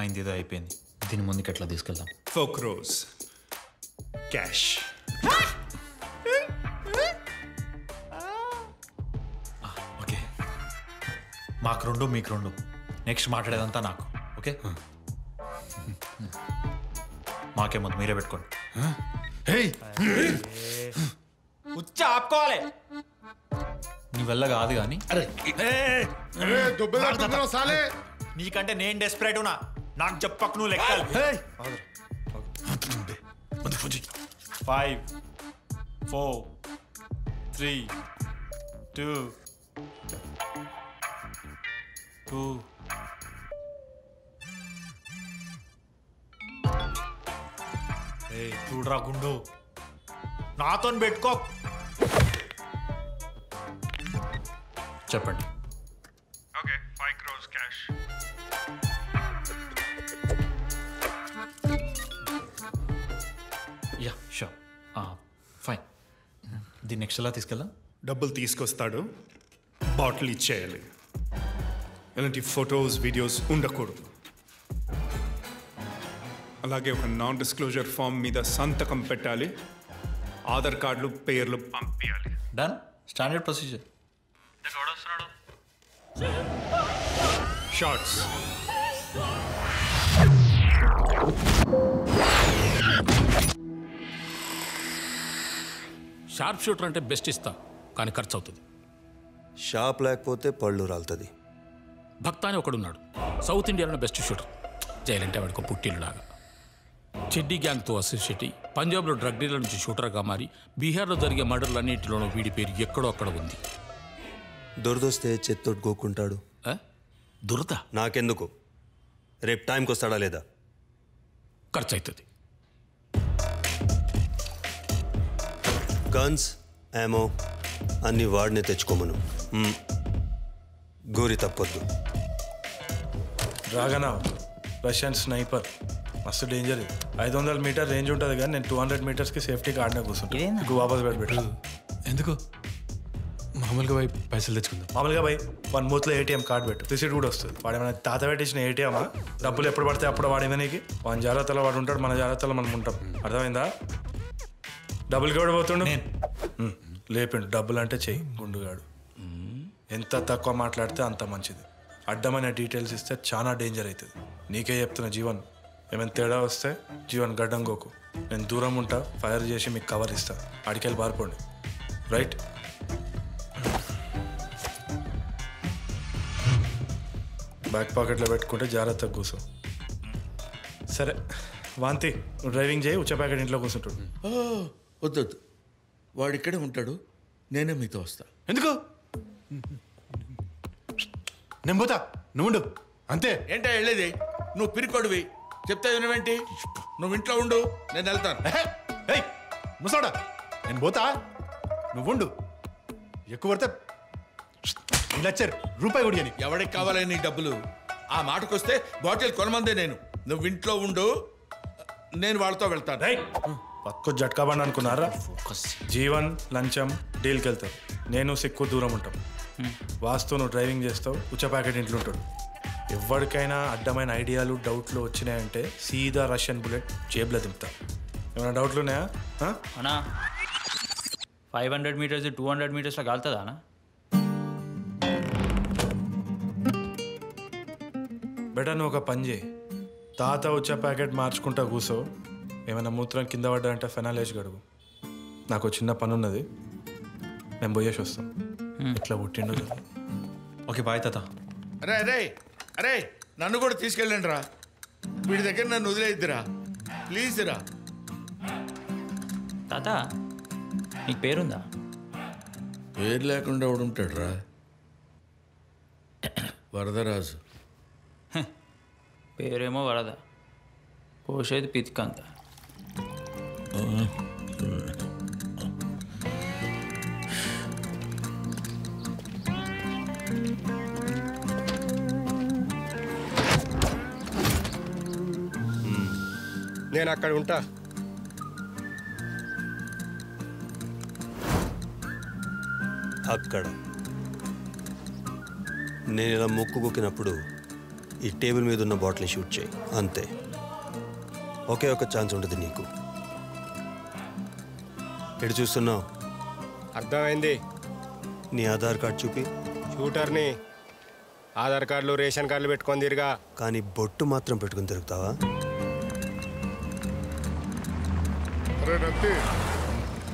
[SPEAKER 6] అయింది ఏదో అయిపోయింది దీని ముందుకు ఎట్లా తీసుకెళ్దాం
[SPEAKER 22] 4 crores క్యాష్
[SPEAKER 6] ఓకే మాకు 2 మీకు 2 నెక్స్ట్ మాట్లాడేదంతా నాకు ఓకే మాకేమొద్దు మీరే పెట్టుకోండి ఉచ్చా ఆపుకోవాలి నీ వల్ల కాదు కానీ నీకంటే నేను డెస్పరేట్ ఉన్నా నాకు చెప్పకు నువ్వు లెక్కలు 5 4 3 2 2 చూడరా గుండు నాతో పెట్టుకో చెప్పండి
[SPEAKER 22] okay 5 crores cash
[SPEAKER 6] yeah sure fine దీన్ని నెక్స్ట్ ఎలా తీసుకెళ్దాం
[SPEAKER 22] డబ్బులు తీసుకొస్తాడు బాటిల్ ఇచ్చేయాలి ఇలాంటి ఫొటోస్ వీడియోస్ ఉండకూడదు అలాగే ఒక నాన్ డిస్క్లోజర్ ఫామ్ మీద సంతకం పెట్టాలి ఆధార్ కార్డులు పేర్లు పంపించాలి
[SPEAKER 6] done standard procedure
[SPEAKER 22] shorts
[SPEAKER 8] sharp shooter అంటే బెస్ట్ ఇస్తా కానీ ఖర్చు అవుతుంది
[SPEAKER 24] షాప్ లేకపోతే పళ్ళు రాలుతుంది
[SPEAKER 8] భక్త అని ఒకడున్నాడు సౌత్ ఇండియాలో బెస్ట్ షూటర్ జైలంటే వాడికి పుట్టిల్లులాగా చెడ్డీ గ్యాంగ్తో అసోసియేట్ అయ్యి పంజాబ్లో డ్రగ్ డీలర్ నుంచి షూటర్గా మారి బీహార్లో జరిగే మర్డర్లన్నింటిలోనూ వీడి పేరు ఎక్కడో అక్కడ ఉంది.
[SPEAKER 24] దొరదొస్తే చెత్తోటి గోక్కుంటాడు.
[SPEAKER 8] దురద
[SPEAKER 24] నాకెందుకు? రేపు టైంకి వస్తాడా లేదా?
[SPEAKER 8] ఖర్చు అవుతుంది.
[SPEAKER 24] గన్స్ ఏమో అన్ని వాడినే తెచ్చుకోమను. గోరి తప్పొద్దు.
[SPEAKER 20] డ్రాగన్ రష్యన్ స్నైపర్ మస్తు డేంజర్. 500 మీటర్ రేంజ్ ఉంటుంది కానీ నేను 200 మీటర్స్కి సేఫ్టీకి ఆడినా కూర్చుంటాను. ఇంకో వాపస్ పెట్టు.
[SPEAKER 1] ఎందుకు? మామూలుగా పోయి పైసలు తెచ్చుకుందాం.
[SPEAKER 20] మామూలుగా పోయి 1 మూత్లో ఏటీఎం కార్డు పెట్టు, రిసీట్ కూడా వస్తుంది. వాడు ఏమైనా తాత పెట్టించిన ఏటీఎమా? డబ్బులు ఎప్పుడు పడితే అప్పుడు వాడిన నీకు. వాడి జాగ్రత్తలో వాడు ఉంటాడు, మన జాగ్రత్తలో మనం ఉంటాం. అర్థమైందా? డబ్బులకి కూడా పోతుండు. లేపిండు. డబ్బులు అంటే చెయ్యి గుండుగాడు. ఎంత తక్కువ మాట్లాడితే అంత మంచిది. అడ్డమైన డీటెయిల్స్ ఇస్తే చాలా డేంజర్ అవుతుంది. నీకే చెప్తున్నా జీవన్, ఏమైనా తేడా వస్తే జీవన్ గడ్డంగోకు. నేను దూరం ఉంటా, ఫైర్ చేసి మీకు కవర్ ఇస్తా. అడికెళ్ళి బారిపోండి. రైట్? బ్యాక్ పాకెట్లో పెట్టుకుంటే జాగ్రత్తగా కూర్చో. సరే వాంతి, నువ్వు డ్రైవింగ్ చేయి. ఉచ్చ ప్యాకెట్ ఇంట్లో కూర్చుంటాడు.
[SPEAKER 2] వద్దొద్దు, వాడు ఇక్కడే ఉంటాడు, నేనే మీతో వస్తా.
[SPEAKER 1] ఎందుకు? నేను పోతా, నువ్వు అంతే.
[SPEAKER 2] ఏంటో వెళ్ళేది? నువ్వు పిరికొడివి, చెప్తే వినవేంటి? నువ్వు ఇంట్లో ఉండు, నేను వెళ్తాను.
[SPEAKER 1] ముసాడా, నేను పోతా, నువ్వుండు. ఎక్కువ పడితే లచ్చర్ రూపాయి కొడియని.
[SPEAKER 2] ఎవడికి కావాలని నీ డబ్బులు? ఆ మాటకొస్తే బాటిల్ కొనమందే నేను. నువ్వు ఇంట్లో ఉండు, నేను వాళ్ళతో వెళ్తాను.
[SPEAKER 20] పక్కు జట్కా బండి అనుకున్నారా? జీవన్ లంచం డీల్కి వెళ్తారు, నేను సిక్కు దూరం ఉంటాం. వాస్తు నువ్వు డ్రైవింగ్ చేస్తావు, ఉచ్చ ప్యాకెట్ ఇంట్లో ఉంటాడు. ఎవరికైనా అడ్డమైన ఐడియాలు డౌట్లు వచ్చినాయంటే సీదా రష్యన్ బుల్లెట్ జేబులో దింపుతా. ఏమైనా డౌట్లు ఉన్నాయా
[SPEAKER 18] అన్నా? 500 మీటర్స్ 200 మీటర్స్లో కాలుతుందా అన్న?
[SPEAKER 20] బెటర్ నువ్వు ఒక పని చేయి. తాత వచ్చే ప్యాకెట్ మార్చుకుంటా కూసో. ఏమైనా మూత్రం కింద పడ్డారంటే ఫెనాల్ వేసి గడుగు. నాకు చిన్న పని ఉన్నది, నేను పోయేసి వస్తాం. ఇట్లా పుట్టిండు.
[SPEAKER 1] ఓకే బాయ్ తాత.
[SPEAKER 2] అరే అరే అరే, నన్ను కూడా తీసుకెళ్ళండి రా. వీడి దగ్గర నన్ను వదిలేద్దిరా ప్లీజ్ రా.
[SPEAKER 18] తాత నీకు పేరుందా?
[SPEAKER 2] పేరు లేకుండా ఎవడుంటాడు రా? వరదరాజు.
[SPEAKER 18] పేరేమో వరద, పోసేది పితికంత.
[SPEAKER 3] నేను అక్కడ ఉంటా.
[SPEAKER 24] అక్కడ నేను ఇలా ముక్కు కుక్కినప్పుడు ఈ టేబుల్ మీద ఉన్న బాటిల్ని షూట్ చేయి, అంతే. ఒకే ఒక ఛాన్స్ ఉంటుంది నీకు. ఎటు చూస్తున్నావు?
[SPEAKER 3] అర్థమైంది.
[SPEAKER 24] నీ ఆధార్ కార్డ్ చూపి.
[SPEAKER 3] షూటర్ని ఆధార్ కార్డులు రేషన్ కార్డులు పెట్టుకొని తిరిగా,
[SPEAKER 24] కానీ బొట్టు మాత్రం పెట్టుకుని తిరుగుతావా?
[SPEAKER 13] అరే నంతి,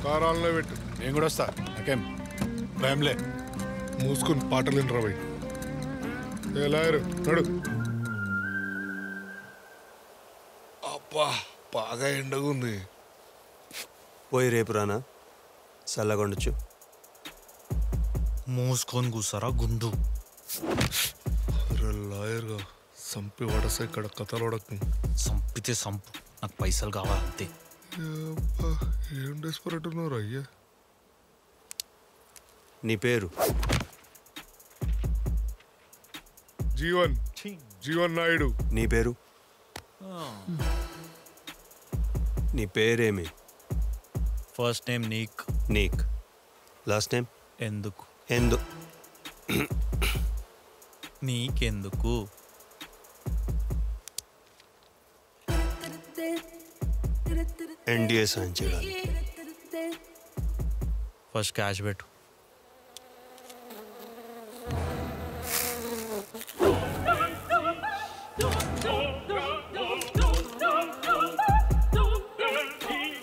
[SPEAKER 13] కారాల్లో పెట్టు.
[SPEAKER 1] నేను కూడా వస్తా, నాకేం భయంలే.
[SPEAKER 13] మూసుకుని పాటలు వినరా బయట. ఎలాయరు నడు. అబ్బా బాగా ఎండగా ఉంది.
[SPEAKER 24] పోయి రేపు రానా? చల్లగా ఉండొచ్చు.
[SPEAKER 5] మూసుకొని కూసారా గుండు.
[SPEAKER 13] లాయర్గా సంపి వాడసా ఇక్కడ కథలు వాడకు.
[SPEAKER 5] సంపితే సంపు, నాకు పైసలు కావాలంతే.
[SPEAKER 13] ఏం డెస్పరేట్ ఉన్నారు అయ్యా.
[SPEAKER 24] నీ పేరు?
[SPEAKER 13] జీవన్. జీవన్ నాయుడు.
[SPEAKER 24] నీ పేరు? నీ పేరేమి?
[SPEAKER 5] First name Nick.
[SPEAKER 24] Nick. Last name?
[SPEAKER 5] ఎందుకు? నీకెందుకు?
[SPEAKER 24] ఎన్డీఏ సైన్ చేయడానికి.
[SPEAKER 5] ఫస్ట్ క్యాష్ పెట్టు.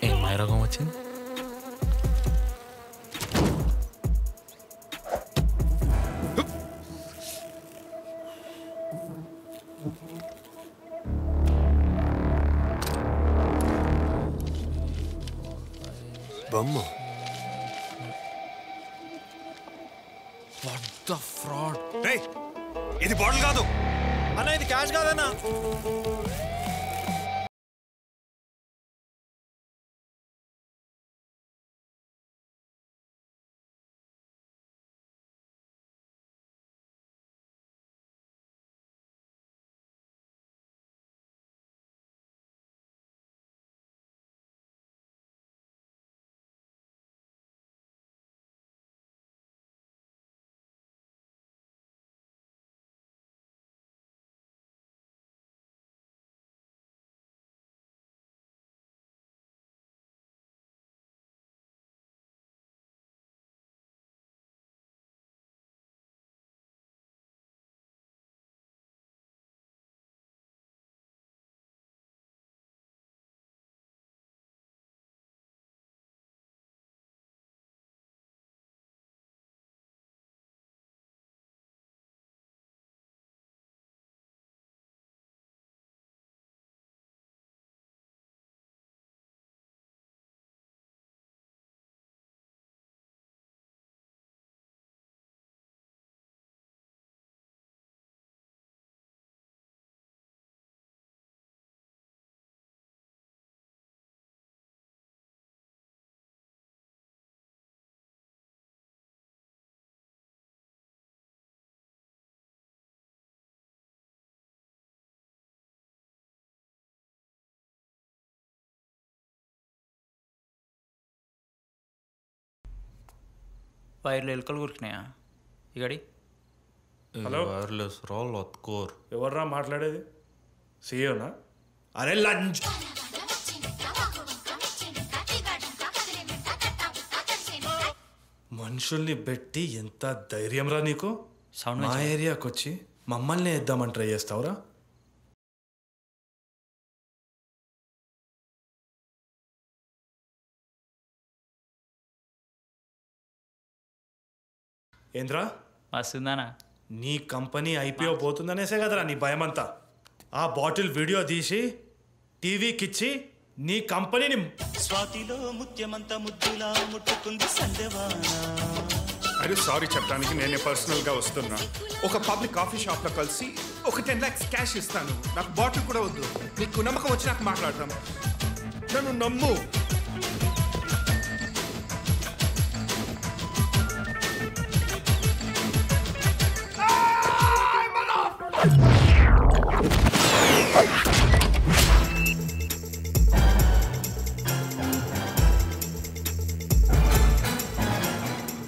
[SPEAKER 5] ఏం మైరోగం వచ్చింది?
[SPEAKER 24] బొమ్మ.
[SPEAKER 5] What the fraud.
[SPEAKER 24] ఇది బాటిల్ కాదు
[SPEAKER 5] అన్న, ఇది క్యాష్ కాదన్నా.
[SPEAKER 18] వైర్లు ఎలుకలు కొరికినాయా ఇగడి?
[SPEAKER 20] హలో, వైర్లెస్ రోల్ ఒత్కోర్. ఎవర్రా మాట్లాడేది? సీయోనా? అరే లంచ్. మనుషుల్ని పెట్టి ఎంత ధైర్యం రా నీకు? మా ఏరియాకి వచ్చి మమ్మల్ని వేద్దామని ట్రై చేస్తావురా? ఏంద్రా
[SPEAKER 18] వస్తుందానా?
[SPEAKER 20] నీ కంపెనీ ఐపీఓ పోతుందనేసే కదరా నీ భయమంతా. ఆ బాటిల్ వీడియో తీసి టీవీకి ఇచ్చి నీ కంపెనీని
[SPEAKER 9] స్వాతిలో ముత్యమంత ముద్దులా ముట్టుకుంది సందేవానా.
[SPEAKER 22] అరే సారీ చెప్పడానికి నేనే పర్సనల్గా వస్తున్నా. ఒక పబ్లిక్ కాఫీ షాప్లో కలిసి ఒక 10 lakhs క్యాష్ ఇస్తాను, నాకు బాటిల్ కూడా వద్దు, నీకు నమ్మకం వచ్చి నాకు మాట్లాడతాం, నన్ను నమ్ము.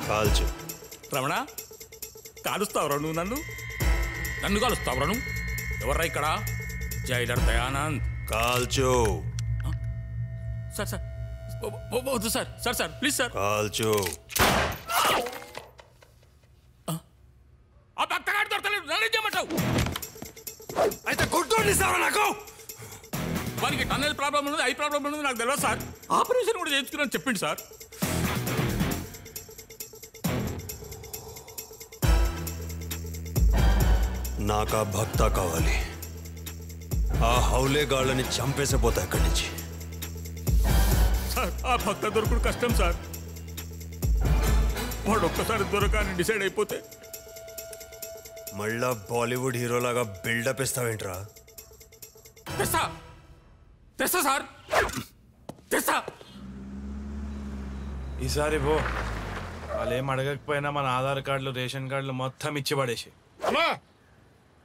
[SPEAKER 24] కాల్చు.
[SPEAKER 8] రమణ, కాలుస్తావురా నువ్వు? నన్ను కాలుస్తావురా నువ్వు? ఎవర్రా ఇక్కడ? జైలర్ దయానంద్.
[SPEAKER 24] కాల్చు.
[SPEAKER 8] సార్ సార్ వద్దు sir, sir sir please sir.
[SPEAKER 24] కాల్చు.
[SPEAKER 8] ఆ భక్తగాడి దొరకలేదు, నన్ను చేయమంటావు?
[SPEAKER 24] అయితే కొట్టుకోండి సార్. నాకు
[SPEAKER 8] వారికి టన్నెల్ ప్రాబ్లం ఉన్నది, ఐ ప్రాబ్లం ఉన్నది నాకు తెలియదు సార్. ఆపరేషన్ కూడా చేయించుకున్నాను చెప్పింది సార్.
[SPEAKER 24] నాకు ఆ భక్త కావాలి. ఆ హౌలేగాళ్ళని చంపేసిపోతా ఇక్కడి నుంచి.
[SPEAKER 8] సార్ ఆ భక్త దొరకడు కష్టం సార్. వాడు ఒక్కసారి దొరకని డిసైడ్ అయిపోతే
[SPEAKER 24] మళ్ళా బాలీవుడ్ హీరోలాగా బిల్డప్ ఇస్తావేంట్రా?
[SPEAKER 8] తెస్తా తెస్తా సార్, తెస్తా.
[SPEAKER 20] ఈసారి పో. వాళ్ళు ఏం అడగకపోయినా మన ఆధార్ కార్డులు, రేషన్ కార్డులు మొత్తం ఇచ్చి పడేసి.
[SPEAKER 13] అమ్మా,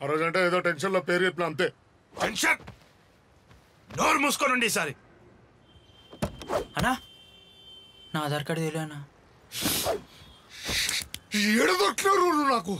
[SPEAKER 13] ఆ రోజంటే ఏదో టెన్షన్లో పేరు చెప్పిన అంతే.
[SPEAKER 20] టెన్షన్ నోరు మూసుకోనండి ఈసారి.
[SPEAKER 18] అన్నా, నా ఆధార్ కార్డు తెలియదు అన్నా.
[SPEAKER 13] ఏడదొట్టినారు నాకు.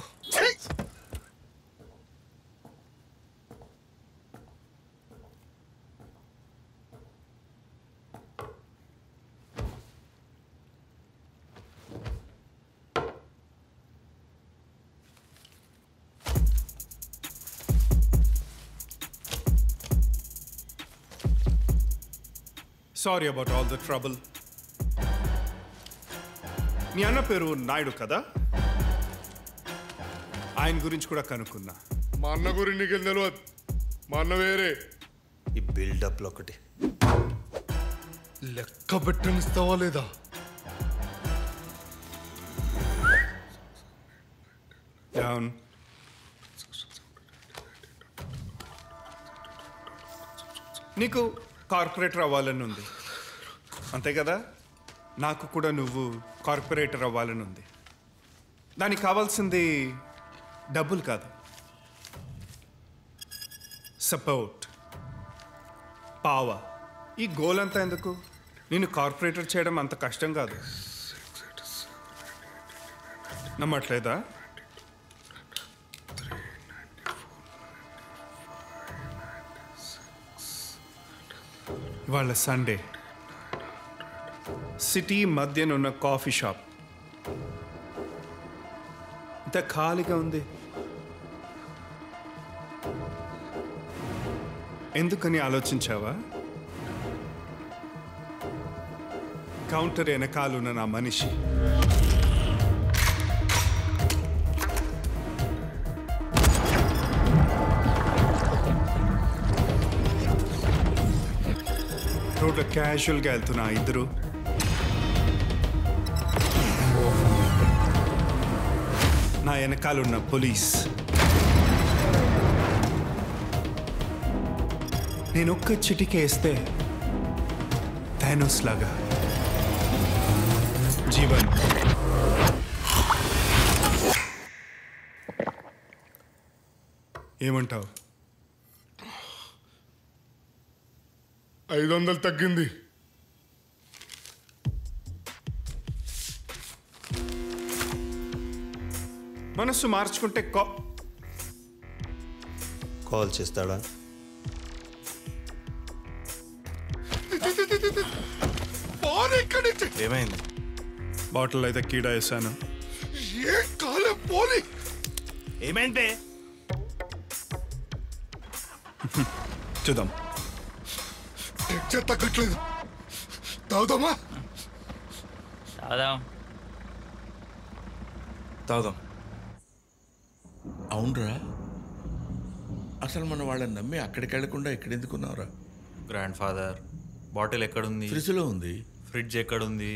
[SPEAKER 22] Sorry about all the trouble. మీ అన్న పేరు నాయుడు కదా? ఆయన గురించి కూడా కనుక్కున్నా.
[SPEAKER 13] మా అన్న గురించి నీకు తెలియదు. మా అన్న వేరే.
[SPEAKER 24] ఈ బిల్డప్లో ఒకటి
[SPEAKER 13] లెక్క పెట్టనిస్తావా లేదా?
[SPEAKER 22] డౌన్. నీకు కార్పొరేటర్ అవ్వాలని ఉంది అంతే కదా? నాకు కూడా నువ్వు కార్పొరేటర్ అవ్వాలని ఉంది. దానికి కావాల్సింది డబ్బులు కాదు, సపోర్ట్, పావర్. ఈ గోల్ అంతా ఎందుకు? నేను కార్పొరేటర్ చేయడం అంత కష్టం కాదు. నమ్మట్లేదా? ఇవాళ సండే, సిటీ మధ్యనున్న కాఫీ షాప్ ఇంత ఖాళీగా ఉంది. ఎందుకని ఆలోచించావా? కౌంటర్ వెనకాలున్న నా మనిషి రోడ్లో క్యాజువల్గా వెళ్తున్నా ఇద్దరు. నా వెనకాలన్న పోలీస్. నేను ఒక్క చిటికేస్తే థానోస్ లాగా జీవన్ ఏమంటావు?
[SPEAKER 13] 500 తగ్గింది.
[SPEAKER 22] మనసు మార్చుకుంటే
[SPEAKER 24] కాల్ చేస్తాడా?
[SPEAKER 20] ఏమైంది?
[SPEAKER 22] బాటిల్ అయితే కీడా వేసాను.
[SPEAKER 13] ఏ కాలం పోలి
[SPEAKER 20] ఏమైంది?
[SPEAKER 22] చూద్దాం.
[SPEAKER 13] తగ్గట్లేదు. తాగుదామా?
[SPEAKER 20] తాగుదాం.
[SPEAKER 2] అవునరా, అసలు మన వాళ్ళని నమ్మి అక్కడికి వెళ్లకుండా ఎక్కడెందుకున్నావురా?
[SPEAKER 20] గ్రాండ్ ఫాదర్, బాటిల్ ఎక్కడుంది?
[SPEAKER 2] ఫ్రిడ్జ్లో ఉంది.
[SPEAKER 20] ఫ్రిడ్జ్ ఎక్కడుంది?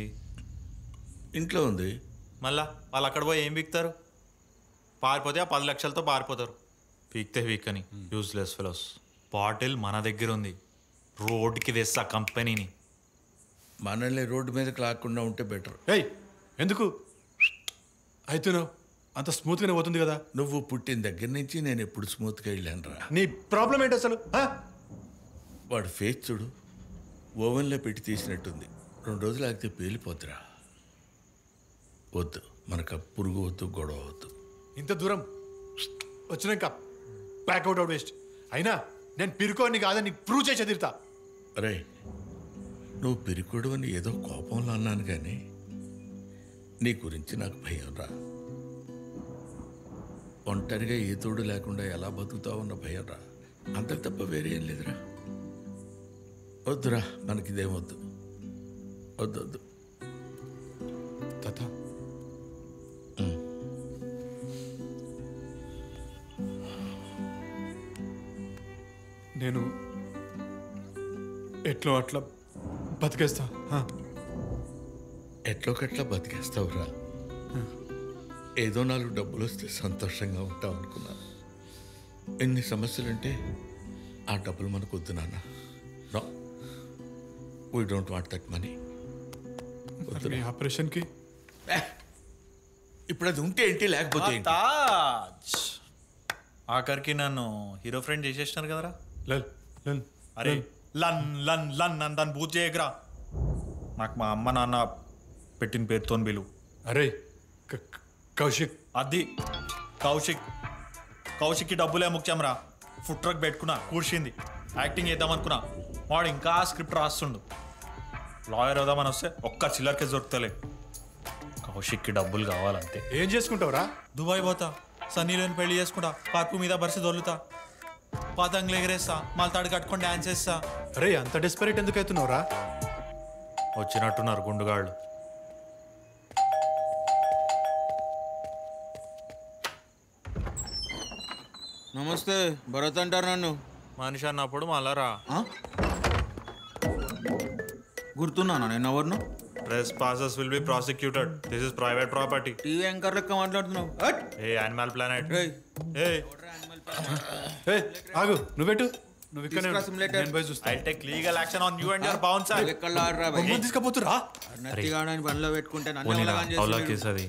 [SPEAKER 2] ఇంట్లో ఉంది.
[SPEAKER 20] మళ్ళా వాళ్ళు అక్కడ పోయి ఏం పీక్తారు? పారిపోతే ఆ 10 లక్షలతో పారిపోతారు. పీక్తే పీక్కని యూజ్లెస్ ఫెలోస్. బాటిల్ మన దగ్గర ఉంది, రోడ్డుకి తెస్తా కంపెనీని.
[SPEAKER 2] మనల్ని రోడ్డు మీదకి లాక్కుండా ఉంటే బెటర్.
[SPEAKER 1] ఏయ్ ఎందుకు అవుతున్నావు? అంత స్మూత్గానే పోతుంది కదా.
[SPEAKER 2] నువ్వు పుట్టిన దగ్గర నుంచి నేను ఎప్పుడు స్మూత్గా వెళ్ళాను రా.
[SPEAKER 1] నీ ప్రాబ్లం ఏంటి అసలు?
[SPEAKER 2] వాడు ఫేస్ చూడు, ఓవెన్లో పెట్టి తీసినట్టుంది. 2 రోజులు ఆగితే పేలిపోద్దురా. వద్దు, మనకు పురుగు వద్దు, గొడవ వద్దు.
[SPEAKER 1] ఇంత దూరం వచ్చినాక బ్యాక్అవుట్ అవుట్ వేస్ట్. అయినా నేను పిరుకోని కాదని ప్రూవ్ చేసి ఎదురుతా.
[SPEAKER 2] అరే, నువ్వు పిరికుడు అని ఏదో కోపంలో అన్నాను కానీ నీ గురించి నాకు భయం రా. ఒంటరిగా ఏ తోడు లేకుండా ఎలా బతుకుతావు అన్న భయం రా. అంత తప్ప వేరే ఏం లేదురా. వద్దురా, మనకిదేమొద్దు. వద్దు వద్దు
[SPEAKER 1] తాత. నేను ఎట్లో అట్లా బతికేస్తా.
[SPEAKER 2] ఎట్లోకట్లా బతికేస్తావురా. ఏదో 4 డబ్బులు వస్తే సంతోషంగా ఉంటావు అనుకున్నా. ఎన్ని సమస్యలుంటే ఆ డబ్బులు మనకు వద్దు నాన్న. No, we don't want that money.
[SPEAKER 1] ఆపరేషన్కి
[SPEAKER 2] ఇప్పుడు అది ఉంటే ఏంటి, లేకపోతే ఏంటి?
[SPEAKER 20] ఆఖరికి నన్ను హీరో ఫ్రెండ్ చేసేసినారు కదరా. అరే
[SPEAKER 1] లన్.
[SPEAKER 20] లన్ లన్ లన్ అని దాన్ని బూత్ చేయకరా. నాకు మా అమ్మ నాన్న పెట్టిన పేరుతో బిలు.
[SPEAKER 1] అరే కౌశిక్.
[SPEAKER 20] అది కౌశిక్. కౌశిక్కి డబ్బులే ముఖ్యం రా. ఫుడ్ ట్రక్ పెట్టుకున్నా, కూర్చింది. యాక్టింగ్ చేద్దామనుకున్నా, వాడు ఇంకా స్క్రిప్ట్ రాస్తుండు. లాయర్ అవుదామని వస్తే ఒక్క చిల్లర్కే దొరుకుతలే. కౌశిక్కి డబ్బులు కావాలంతే.
[SPEAKER 1] ఏం చేసుకుంటావురా?
[SPEAKER 20] దుబాయ్ పోతా, సన్నీలోని పెళ్లి చేసుకుంటా, పార్కు మీద బరిసి దొల్లుతా, పతంగులు ఎగరేస్తా, మల్తాడు కట్టుకొని డాన్స్ చేస్తా.
[SPEAKER 1] అరే అంత డెస్పరేట్ ఎందుకు అవుతున్నావురా?
[SPEAKER 20] వచ్చినట్టున్నారు గుండుగాళ్ళు.
[SPEAKER 2] నమస్తే, భరత్ అంటారు నన్ను.
[SPEAKER 20] మనిషి అన్నప్పుడు మళ్ళా రా.
[SPEAKER 2] గుర్తున్నానా నేను ఎవరిను?
[SPEAKER 6] Trespassers will be prosecuted. This is private property.
[SPEAKER 14] TV anchor లెక్క మాట్లాడుతున్నావు.
[SPEAKER 6] Hey, Animal Planet. Hey.
[SPEAKER 1] ఆగు నువ్వెట్టు
[SPEAKER 6] I'll take legal action on you and your bouncer.
[SPEAKER 1] తీసుకపోతురా
[SPEAKER 14] నత్తిగాడని పనిలో పెట్టుకుంటే
[SPEAKER 20] అది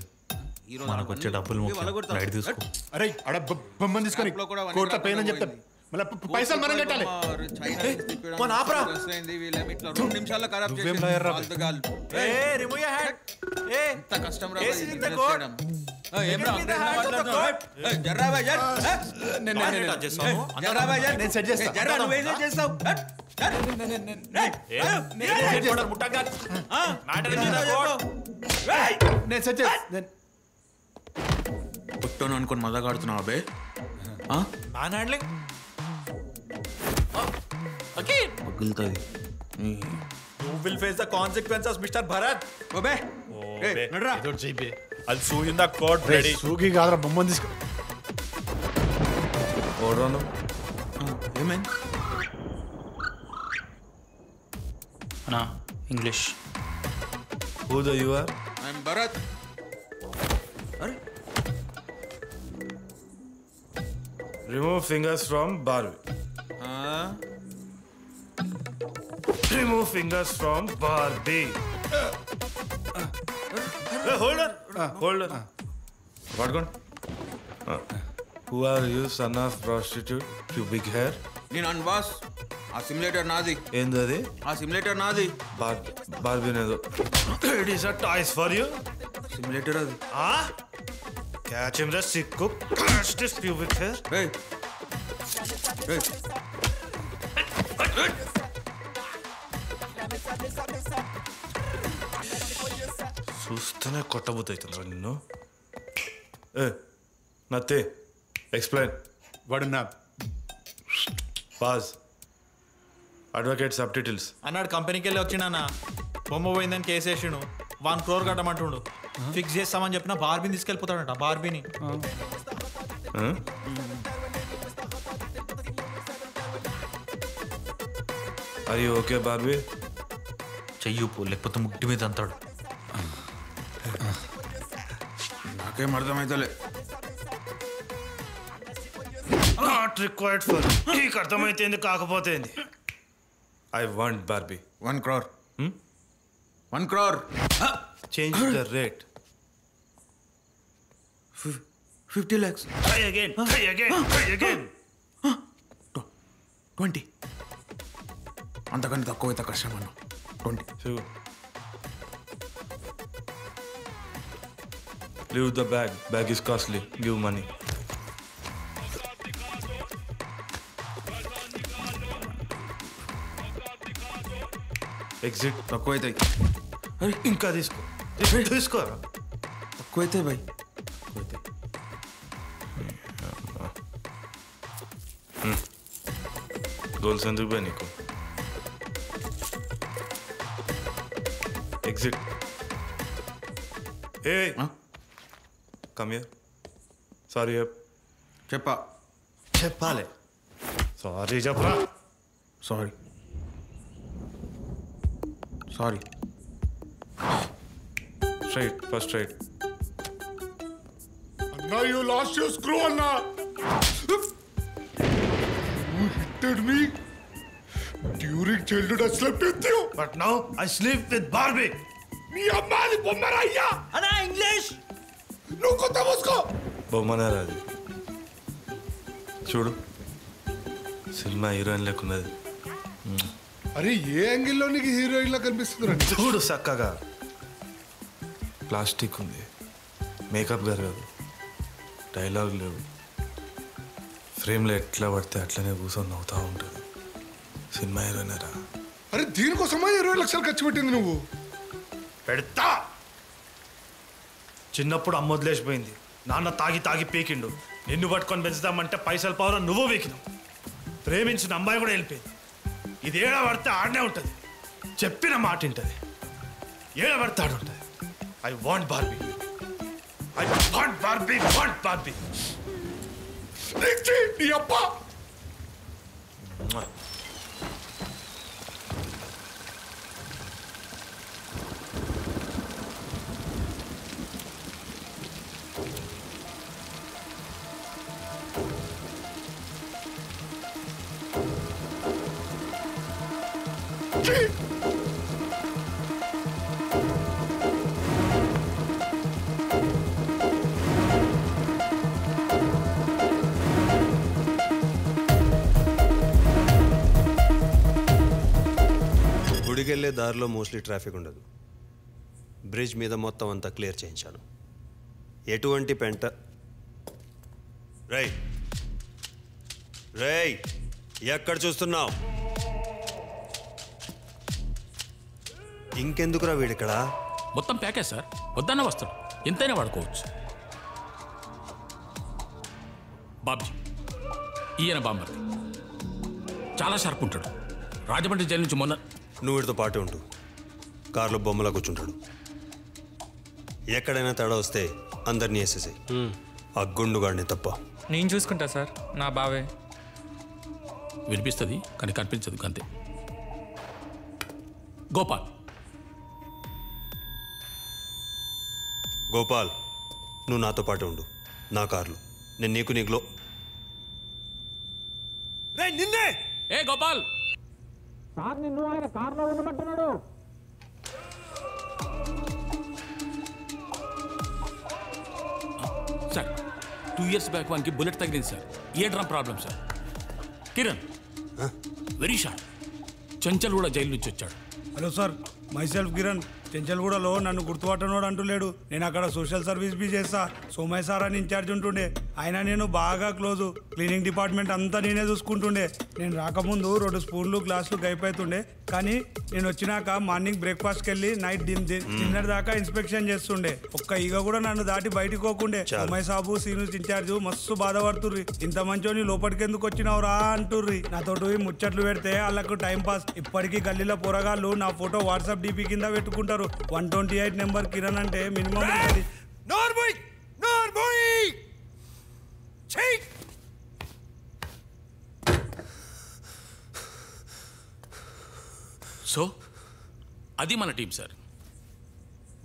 [SPEAKER 20] మనకు వచ్చే డబ్బులు ముఖ్యం. రైట్ తీసుకో.
[SPEAKER 1] అరే అడ బొమ్మని తీసుకొని కోట్ల పెయిన్ అని చెప్తాను మళ్ళీ పైసలు మనం కట్టాలి
[SPEAKER 14] మన ఆపరా 2 నిమిషాల్లో ఖరాబ్ ఎంత కష్టం రా ఏం రా జర్రా భాయ్
[SPEAKER 1] నేను సెట్ చేస్తా
[SPEAKER 14] జర్రా నువ్వేం చేస్తావు
[SPEAKER 1] నేను సెట్ చేస్తా
[SPEAKER 14] పుట్టను అనుకుని మజాగాడుతున్నావు అబే
[SPEAKER 6] మ్యాన్ హ్యాండ్లింగ్
[SPEAKER 14] పగులుతుంది.
[SPEAKER 6] You will face the consequences, Mr. Bharat.
[SPEAKER 14] Obe.
[SPEAKER 6] Hey, nadra. I'll sue you in the court. Ready?
[SPEAKER 1] సూకి కాదురా బొమ్మని తీసుకో
[SPEAKER 20] ఓడోను
[SPEAKER 14] ఏమైంది
[SPEAKER 18] అన్నా English.
[SPEAKER 20] Who the you are?
[SPEAKER 14] I'm Bharat.
[SPEAKER 20] Are? Remove fingers from Barbie. Remove fingers from Barbie. Hold on. Hold on. What gone? Who are you, son of prostitute? You big hair?
[SPEAKER 14] నేను అన్వాస్. ఆ simulator నాది.
[SPEAKER 20] ఏందది?
[SPEAKER 14] ఆ simulator నాది.
[SPEAKER 20] Barbie నేదో. It is a toys for you.
[SPEAKER 14] Simulator అది.
[SPEAKER 20] Catch him the sick cook. Catch this pubic hair.
[SPEAKER 14] Hey. Hey.
[SPEAKER 20] చూస్తేనే కొట్టబోతుందిరా నిన్ను. నత్తే ఎక్స్ప్లెయిన్.
[SPEAKER 1] వాడు నా
[SPEAKER 20] పాజ్ అడ్వకేట్ సబ్ టైటిల్స్
[SPEAKER 6] అన్నాడు. కంపెనీకి వెళ్ళి వచ్చినా బొమ్మ పోయిందని కేసేసిండు. 1 crore కట్టమంటుండు. ఫిక్స్ చేస్తామని చెప్పిన బార్బీని తీసుకెళ్ళిపోతాడంట. బార్బీని
[SPEAKER 20] అది ఓకే బార్బీ
[SPEAKER 14] చెయ్యుపు లేకపోతే ముట్టి మీద అంతాడు. నాకేం అర్థమైతలే.
[SPEAKER 20] నాట్ రిక్వైర్డ్ ఫర్ నీకు అర్థమైతే కాకపోతే I want Barbie
[SPEAKER 14] 1 crore. 1 crore.
[SPEAKER 20] Change the rate
[SPEAKER 14] 50 lakhs.
[SPEAKER 20] Try again. Try again. Try again.
[SPEAKER 14] 20. అంతకంటే తక్కువ అయితే కష్టం అన్న. 20.
[SPEAKER 20] Leave the bag. Bag is costly. Give money. Exit.
[SPEAKER 14] తక్కువ అవుతాయి.
[SPEAKER 20] ఇంకా తీసుకో. తీసుకోరా.
[SPEAKER 14] తక్కువ అవుతాయి బాయ్.
[SPEAKER 20] గోల్స్ ఎందుకు బాయ్ నీకు? Exit. A come here. Sorry చెప్పాలి. సారీ చెప్పరా.
[SPEAKER 14] సారీ.
[SPEAKER 20] స్ట్రైట్. First straight.
[SPEAKER 13] అన్నా యూ లాస్ట్ యువర్ స్క్రూ అన్నా. You hitted me during childhood. I slept with you.
[SPEAKER 20] But now I sleep with Barbie.
[SPEAKER 13] నీ అమ్మాది బొమ్మరా అయ్యా.
[SPEAKER 14] అన్నా English.
[SPEAKER 13] నువ్వు కొత్త మూసుకో.
[SPEAKER 20] బొమ్మనే రాదు. చూడు సినిమా హీరోయిన్ లేకున్నది.
[SPEAKER 13] అరే ఏ యాంగిల్లో నీకు హీరోయిన్ లా కనిపిస్తుంది?
[SPEAKER 20] చూడు చక్కగా. ప్లాస్టిక్ ఉంది. మేకప్ గారు కాదు. డైలాగ్ లేవు. ఫ్రేమ్లో ఎట్లా పడితే అట్లనే కూర్చొని నవ్వుతూ ఉంటుంది. సినిమా హీరోయిన్ రా.
[SPEAKER 13] అరే దీనికోసమా 20 లక్షలు ఖర్చు పెట్టింది నువ్వు?
[SPEAKER 20] పెడతా. చిన్నప్పుడు అమ్మ వదిలేసిపోయింది. నాన్న తాగి తాగి పీకిండు. నిన్ను పట్టుకొని పెంచుదామంటే పైసలు పవర్ నువ్వు పీకినావు. ప్రేమించిన అమ్మాయి కూడా వెళ్ళిపోయింది. ఇది ఏడ పడితే ఆడనే ఉంటుంది. చెప్పిన మాట ఉంటుంది. ఏడ పడితే ఆడు ఉంటుంది. I want Barbie. I want Barbie. Want Barbie.
[SPEAKER 13] నీ అబ్బా.
[SPEAKER 24] గుడికి వెళ్ళే దారిలో మోస్ట్లీ ట్రాఫిక్ ఉండదు. బ్రిడ్జ్ మీద మొత్తం అంతా క్లియర్ చేయించాను. ఎటువంటి పెంట రేయ్ రేయ్ ఎక్కడ చూస్తున్నావు? ఇంకెందుకురా వీడిక్కడ?
[SPEAKER 8] మొత్తం ప్యాకేజ్ సార్, వద్దన్న వస్తాడు, ఎంతైనా వాడుకోవచ్చు. బాబ్జీ ఈయన బామ్మర్ది, చాలా షార్ప్ ఉంటాడు. రాజమండ్రి జైలు నుంచి మొన్న.
[SPEAKER 24] నువ్వు వీడితో పాటే ఉండు. కారులో బొమ్మలా కూర్చుంటాడు. ఎక్కడైనా తేడా వస్తే అందరినీ వేసేసాయి, ఆ గుండుగాడిని తప్ప.
[SPEAKER 11] నేను చూసుకుంటా సార్, నా బావే.
[SPEAKER 8] వినిపిస్తుంది కానీ కనిపించదు అంతే. గోపాల్
[SPEAKER 24] గోపాల్ నువ్వు నాతో పాటు ఉండు, నా కార్లో. నేను నీకులో
[SPEAKER 8] నిన్నే. ఏ గోపాల్ సార్, నిన్ను ఆయన కార్లో ఉండమంటున్నాడు. సార్ 2 years బ్యాక్ వానికి బుల్లెట్ తగిలింది సార్. Ear drum problem sir. Kiran very sharp. Chanchal కూడా జైలు నుంచి వచ్చాడు.
[SPEAKER 16] Hello sir, myself Kiran. చెంచల్గూడలో నన్ను గుర్తుపట్టనోడు అంటులేడు. నేను అక్కడ సోషల్ సర్వీస్ బి చేస్తా. సోమయ్య సార్ అని ఇన్ఛార్జ్ ఉంటుండే. ఆయన నేను బాగా క్లోజు. క్లీనింగ్ డిపార్ట్మెంట్ అంతా నేనే చూసుకుంటుండే. నేను రాకముందు 2 స్పూన్లు గ్లాసులు గైపోతుండే, కానీ నేను వచ్చినాక మార్నింగ్ బ్రేక్ఫాస్ట్కి వెళ్ళి నైట్ డిన్నర్ దాకా ఇన్స్పెక్షన్ చేస్తుండే. ఒక్క ఈగ కూడా నన్ను దాటి బయటకు పోకుండే. సోమయ్య సాబు సీనియర్ ఇన్ఛార్జ్ మస్తు బాధపడుతుర్రి. ఇంత మంచోని లోపలికి ఎందుకు వచ్చినావురా అంటుర్రి. నాతోటి ముచ్చట్లు పెడితే వాళ్ళకు టైం పాస్. ఇప్పటికీ గల్లీలో పోరగాళ్ళు నా ఫోటో వాట్సాప్ డిపి కింద పెట్టుకుంటారు. 128 నెంబర్ కిరణ్ అంటే మినిమం.
[SPEAKER 8] సో అది మన టీం సార్.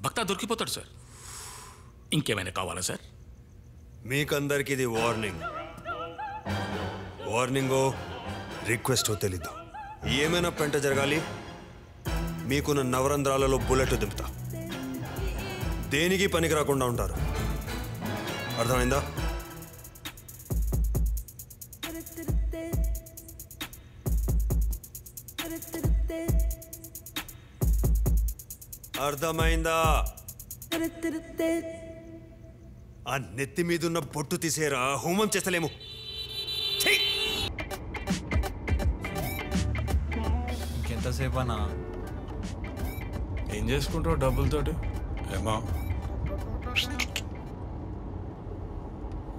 [SPEAKER 8] భక్త దొరికిపోతాడు సార్. ఇంకేమైనా కావాలా సార్?
[SPEAKER 24] మీకందరికి ఇది వార్నింగో రిక్వెస్టో తెలీదు. ఏమైనా పెంట జరగాలి, మీకున్న నవరంధ్రాలలో బుల్లెట్ దింపుతా. దేనికి పనికి రాకుండా ఉంటారు. అర్థమైందా? అర్థమైందా? ఆ నెత్తి మీదున్న బొట్టు తీసేరా, హోమం చేస్తలేము.
[SPEAKER 18] ఇంకెంతసేపు అన్నా?
[SPEAKER 20] ఏం చేసుకుంటావు డబ్బులతోటి?
[SPEAKER 1] ఏమో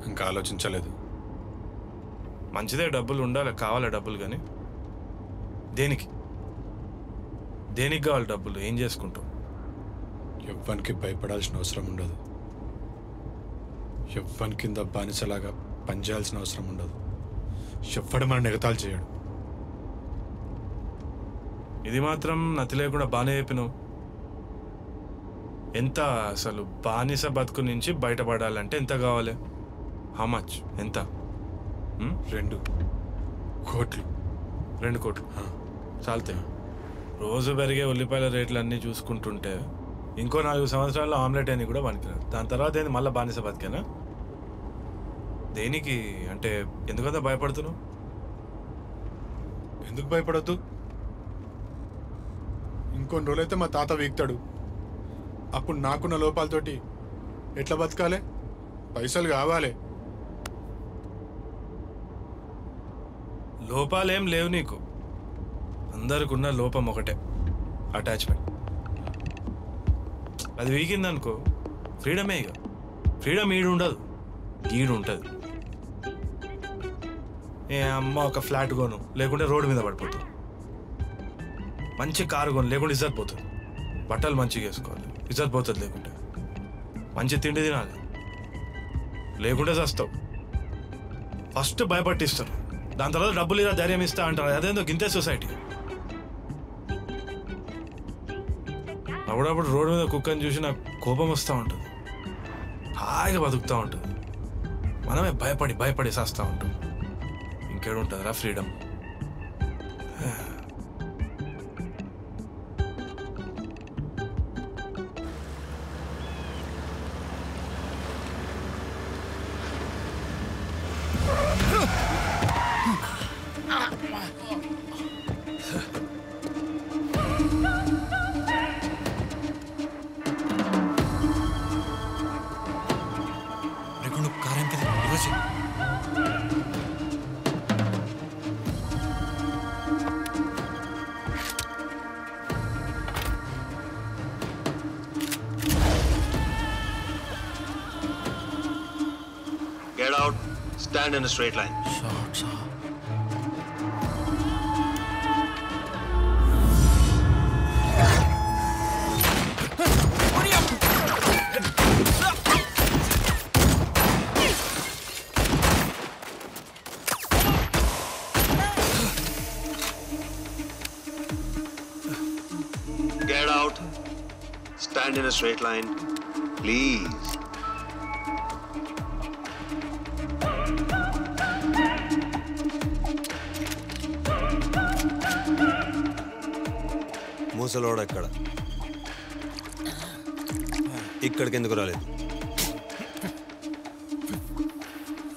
[SPEAKER 1] ఇంకా ఆలోచించలేదు.
[SPEAKER 20] మంచిదే, డబ్బులు ఉండాలి, కావాలి డబ్బులు. కానీ దేనికి కావాలి డబ్బులు? ఏం చేసుకుంటావు?
[SPEAKER 1] ఎవ్వనికి భయపడాల్సిన అవసరం ఉండదు. ఎవ్వని కింద బానిసలాగా పనిచేయాల్సిన అవసరం ఉండదు. ఎవ్వడు మన ఎగతాలు చేయడు.
[SPEAKER 20] ఇది మాత్రం నతి లేకుండా బాగానే చెప్పినావు. ఎంత అసలు బానిస బతుకు నుంచి బయటపడాలంటే ఎంత కావాలి? How much? ఎంత?
[SPEAKER 1] 2 కోట్లు.
[SPEAKER 20] 2 కోట్లు చాలుతాయి. రోజు పెరిగే ఉల్లిపాయల రేట్లు అన్నీ చూసుకుంటుంటే ఇంకో 4 సంవత్సరాల్లో ఆమ్లెట్ అని కూడా పనికిరాదు. దాని తర్వాత ఏంది మళ్ళీ బానిస బతికేనా? దేనికి అంటే ఎందుకంత భయపడుతున్నావు?
[SPEAKER 1] ఎందుకు భయపడద్దు? ఇంకొన్ని రోజులైతే మా తాత వీక్తాడు. అప్పుడు నాకున్న లోపాలతోటి ఎట్లా బతకాలి? పైసలు కావాలి.
[SPEAKER 20] లోపాలేం లేవు నీకు. అందరికి ఉన్న లోపం ఒకటే, అటాచ్మెంట్. అది వీకిందనుకో ఫ్రీడమే. ఇక ఫ్రీడమ్ ఈడు ఉండదు, ఈడు ఉంటుంది. ఏ అమ్మ ఒక ఫ్లాట్ కొను, లేకుంటే రోడ్డు మీద పడిపోతుంది. మంచి కారు కొను, లేకుంటే ఇజ్జత్ పోతుంది. బట్టలు మంచిగా వేసుకోవాలి, ఇజ్జత్ పోతుంది. లేకుంటే మంచి తిండి తినాలి, లేకుంటే చస్తావు. ఫస్ట్ భయపట్టిస్తారు, దాని తర్వాత డబ్బులు ఇలా ధైర్యం ఇస్తా అంటారు. అదేందో గింతే సొసైటీ. అప్పుడప్పుడు రోడ్డు మీద కుక్కని చూసి నాకు కోపం వస్తూ ఉంటుంది. హాయిగా బతుకుతూ ఉంటుంది. మనమే భయపడి చేస్తూ ఉంటాం. ఇంకేడు ఉంటుందిరా freedom?
[SPEAKER 24] Stand in a straight line.
[SPEAKER 8] Shots.
[SPEAKER 24] Get out. Stand in a straight line. Please. ముసలోడు ఎక్కడ? ఇక్కడికి ఎందుకు రాలేదు?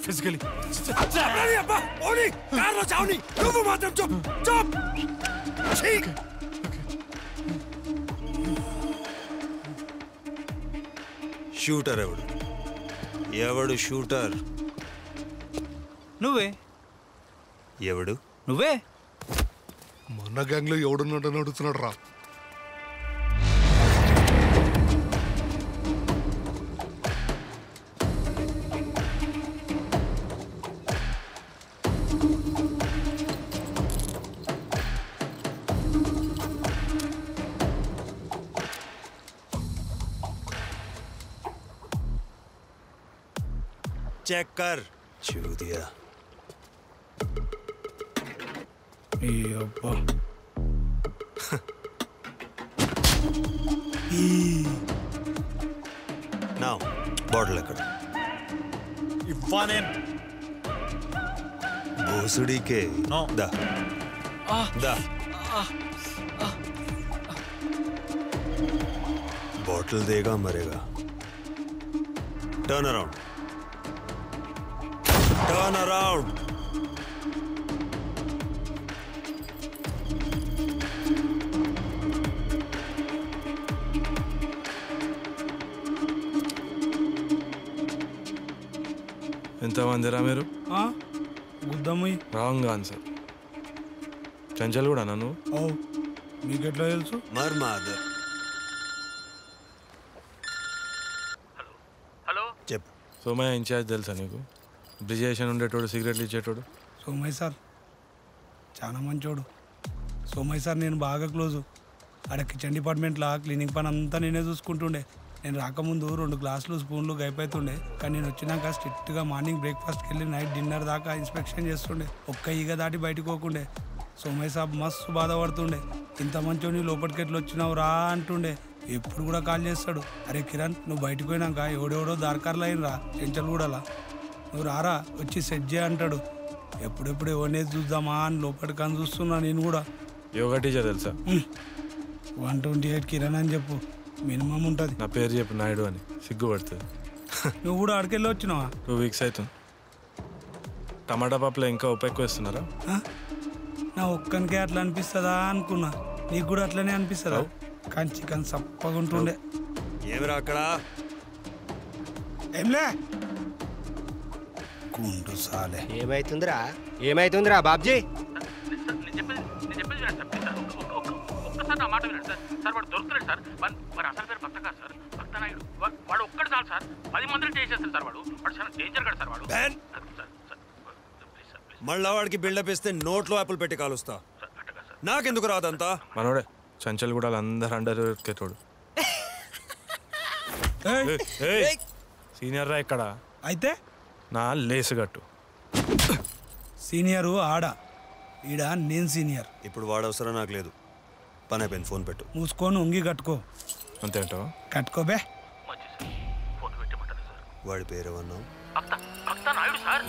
[SPEAKER 16] ఫిజికలీ నువ్వు మాత్రం చూప్
[SPEAKER 24] షూటర్ ఎవడు? ఎవడు షూటర్?
[SPEAKER 18] నువ్వే.
[SPEAKER 24] ఎవడు?
[SPEAKER 18] నువ్వే.
[SPEAKER 13] మన గ్యాంగ్ లో ఎవడున్నాడని అడుగుతున్నాడు రా.
[SPEAKER 24] चेक कर चूतिया। Now, bottle ఎక్కడ?
[SPEAKER 6] ఇవ్వానే.
[SPEAKER 24] భోసుడికే. దా. దా. बॉटल देगा मरेगा. Turn around. Turn around.
[SPEAKER 20] ఎంతమందిరా మీరు?
[SPEAKER 16] గుద్దమ్మి.
[SPEAKER 20] Wrong answer. చంచల్ కూడా నన్ను.
[SPEAKER 16] మీకెట్లా తెలుసు?
[SPEAKER 24] మర్ మాదర్. చెప్పు.
[SPEAKER 20] సోమయ్య ఇన్ఛార్జ్ తెలుసా నీకు? బ్రిజేషన్ ఉండేటోడు, సిగరెట్లు ఇచ్చేటోడు.
[SPEAKER 16] సోమయ్య సార్ చాలా మంచోడు. సోమయ్య సార్ నేను బాగా క్లోజు. ఆడ కిచెన్ డిపార్ట్మెంట్లో క్లీనింగ్ పని అంతా నేనే చూసుకుంటుండే. నేను రాకముందు 2 గ్లాసులు స్పూన్లు గైపోతుండే. కానీ నేను వచ్చినాక స్ట్రిక్ట్గా మార్నింగ్ బ్రేక్ఫాస్ట్కి వెళ్ళి నైట్ డిన్నర్ దాకా ఇన్స్పెక్షన్ చేస్తుండే. ఒక్క ఈగ దాటి బయటకు పోకుండే. సోమయ్య సాబ్ మస్తు బాధపడుతుండే. ఇంత మంచోని లోపలికి ఎట్లా వచ్చినావు రా అంటుండే. ఎప్పుడు కూడా కాల్ చేస్తాడు, అరే కిరణ్ నువ్వు బయటకు పోయినాక ఎవడెవడో దారికారులు అయినరా చెంచల్గూడలా, నువ్వు రారా వచ్చి సెట్ చేయ అంటాడు. ఎప్పుడెప్పుడు ఎవరినేది చూద్దామా అని లోపలికి అని చూస్తున్నా నేను కూడా.
[SPEAKER 20] యోగా టీచర్ తెలుసా?
[SPEAKER 16] 128 కిరణ్ అని చెప్పు, మినిమం ఉంటుంది.
[SPEAKER 20] నా పేరు చెప్పు నాయుడు అని, సిగ్గుపడుతుంది.
[SPEAKER 16] నువ్వు కూడా అడికెళ్ళి వచ్చినావా?
[SPEAKER 20] 2 వీక్స్ అవుతుంది. టమాటా పప్పులో ఇంకా ఉప్పు ఎక్కువ వేస్తున్నారా?
[SPEAKER 16] నా ఒక్కనికే అట్లా అనిపిస్తుందా అనుకున్నా. నీకు కూడా అట్లనే అనిపిస్తుందా? కానీ చికెన్ సప్పగా ఉంటుండే.
[SPEAKER 24] ఏమిరా అక్కడ?
[SPEAKER 16] ఏంలే గుండు సాలే.
[SPEAKER 3] ఏమైతుందిరా బాబ్జీ?
[SPEAKER 8] ఒక్కసారి నా మాట వినండి సార్. సార్ వాడు దొరుకుతున్నాడు సార్. వాడు అసలు పేరు భక్త కాదు సార్, భక్త నాయుడు. వాడు ఒక్కడు చాలు సార్, 10 మందిని చేసేస్తాడు సార్. వాడు చాలా డేంజర్ కాదు సార్. వాడు
[SPEAKER 24] మళ్ళా వాడికి బిల్డప్ ఇస్తే నోట్లో యాపిల్ పెట్టి కాలుస్తా. నాకెందుకు రాదంతా?
[SPEAKER 20] మనోడే చంచల్ కూడా అందరు అండర్ ఎక్కేటోడు. సీనియర్ రా ఇక్కడ.
[SPEAKER 16] అయితే
[SPEAKER 20] నా లేసుగట్టు
[SPEAKER 16] సీనియరు ఆడ, ఈడ నేను సీనియర్.
[SPEAKER 24] ఇప్పుడు వాడు అవసరం నాకు లేదు. పని అయిపోయింది, ఫోన్ పెట్టు.
[SPEAKER 16] మూసుకొని ఉంగి కట్టుకో.
[SPEAKER 20] అంతే అంటావా?
[SPEAKER 16] కట్టుకోబే.
[SPEAKER 24] వాడి పేరేమన్నావు?
[SPEAKER 8] భక్త నాయుడు సార్.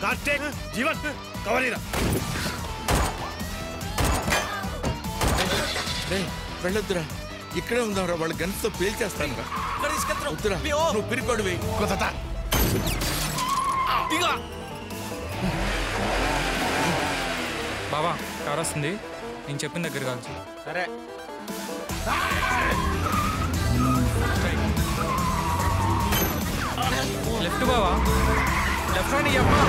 [SPEAKER 6] కార్తీక్ జీవన్ కవరీరా.
[SPEAKER 2] వెళ్ళొద్దురా, ఇక్కడే ఉందాంరా, వాళ్ళ గన్స్తో పేల్చేస్తాను రా. వద్దురా, నువ్వు పిరికోడివి.
[SPEAKER 11] బావా కార్ వస్తుంది, నేను చెప్పిన దగ్గర కావచ్చు.
[SPEAKER 21] సరే
[SPEAKER 11] లెఫ్ట్ బావా, లెఫ్ట్ అని చెప్పా.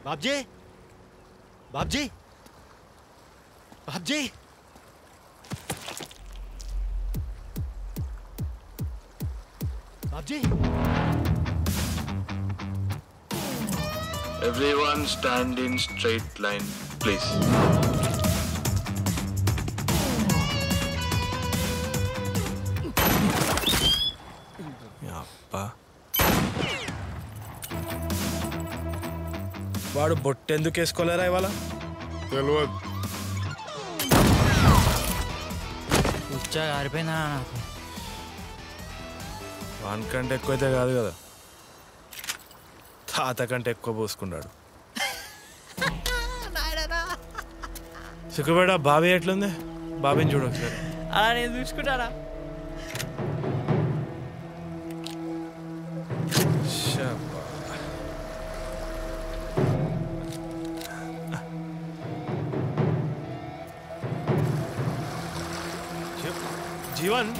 [SPEAKER 6] Babji Babji Babji Babji.
[SPEAKER 20] Everyone stand in straight line, please.
[SPEAKER 6] వాడు బొట్టెందుకు వేసుకోలేరా ఇవాళ?
[SPEAKER 13] తెలియదు.
[SPEAKER 18] ఉచ్చా ఆరిపోయిందా నాకు?
[SPEAKER 20] వానికంటే ఎక్కువైతే కాదు కదా, తాత కంటే ఎక్కువ పోసుకున్నాడు. సుఖపేట బాబీ ఎట్లుంది? బాబీని చూడు ఒకసారి.
[SPEAKER 18] అలా నేను చూసుకుంటారా?
[SPEAKER 20] జీవన్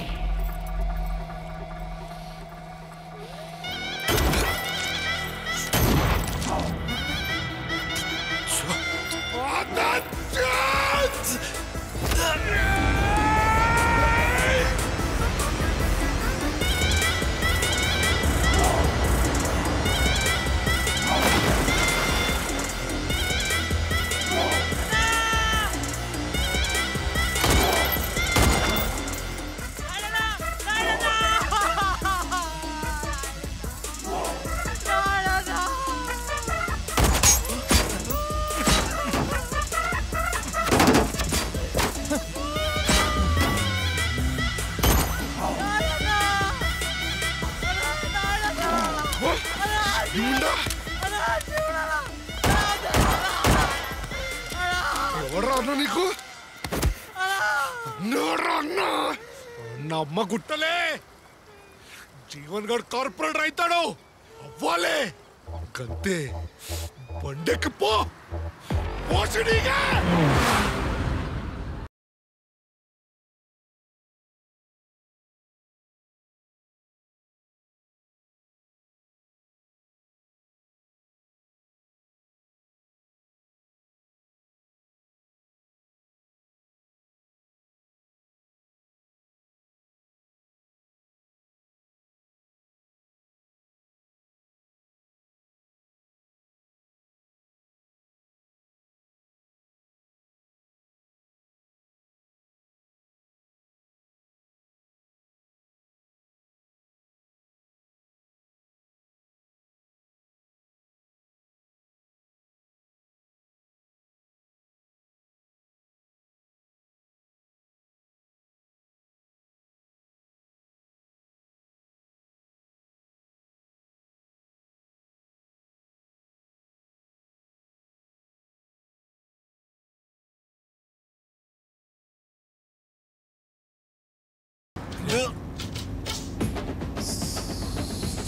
[SPEAKER 13] ఎవడ్రా అన్న నీకు? అన్నా నా అమ్మ గుట్టలే. జీవన్ గడ్ కార్పొరేటర్ అవుతాడు అవ్వాలే. గంతే బండెక్కి పో పోసిడిగా.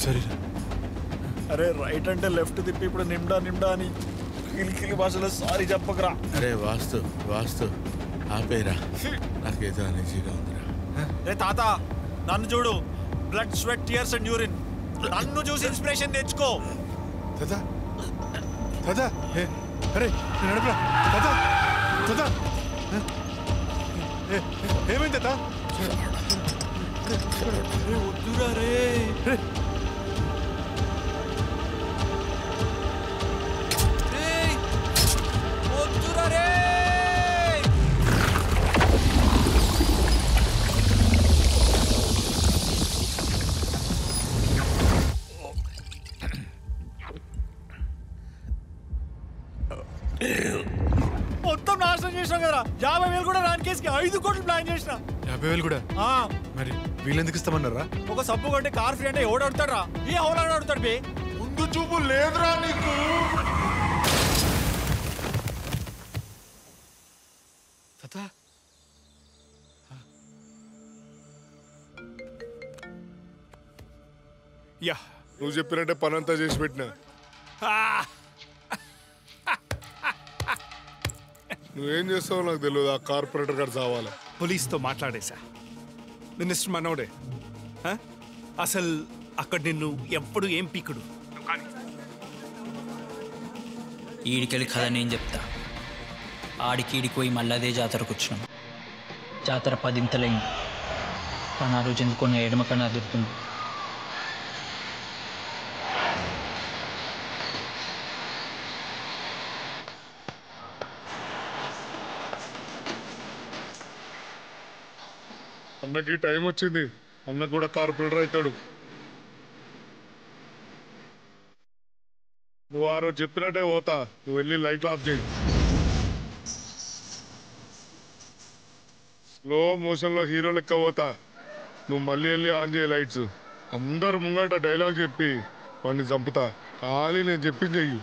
[SPEAKER 6] సరే అరే రైట్ అంటే లెఫ్ట్ తిప్పి ఇప్పుడు నిమ్డా నిమ్డా అని కిలికిలి భాషలో సారీ చెప్పకరా.
[SPEAKER 2] అరే వాస్తు వాస్తు ఆపేరా, నాకేదో అనేజీగా ఉందిరా.
[SPEAKER 6] రే తాత నన్ను చూడు, blood sweat tears and urine. నన్ను చూసి ఇన్స్పిరేషన్ తెచ్చుకో.
[SPEAKER 1] దాదా దాదా అరే నేను నడపరా దాదా దాదా. ఏమైంది దాదా?
[SPEAKER 6] వద్దురా రే. వద్దురా రే. మొత్తం నాశనం చేసినాం కదా. 50,000 కూడా రాని కేసుకి 5 కోట్లు ప్లాన్ చేసిన.
[SPEAKER 1] 50,000 కూడా? మరి వీళ్ళెందుకు ఇస్తామన్నారా?
[SPEAKER 6] ఒక సబ్బు కొంటే కార్ ఫ్రీ అంటే ఎవడు అడుగుతాడా? ఏ హోలాడు అడుగుతాడు బే.
[SPEAKER 15] చూపు లేదురా నీకు.
[SPEAKER 13] యా నువ్వు చెప్పినట్టే పని అంతా చేసి పెట్టినా. నువ్వేం చేస్తావో నాకు తెలియదు. ఆ కార్పొరేటర్ గారు చావాలి.
[SPEAKER 22] పోలీస్తో మాట్లాడేశా. మినిస్టర్ మనోడే. అసలు అక్కడ నిన్ను ఎప్పుడు ఏం పీకుడు.
[SPEAKER 18] ఈడికెళ్ళి కథ నేను చెప్తా. ఆడికి పోయి మళ్ళీ అదే జాతరకు వచ్చినాం. జాతర 10 ఇంతలైంది. కానీ ఆ రోజు ఎందుకో నా ఎడమ కన్నా అదురుతుంది.
[SPEAKER 13] అన్నకి టైం వచ్చింది. అన్న కూడా కార్పొరేటర్ అవుతాడు. నువ్వు ఆ రోజు చెప్పినట్టే పోతా. నువ్వు వెళ్ళి లైట్ ఆఫ్ చేయి. స్లో మోషన్ లో హీరో లెక్క పోతా. నువ్వు మళ్ళీ వెళ్ళి ఆన్ చేయి లైట్స్. అందరు ముంగట డైలాగ్ చెప్పి వాడిని చంపుతా. ఖాళీ నేను చెప్పింది చెయ్యి.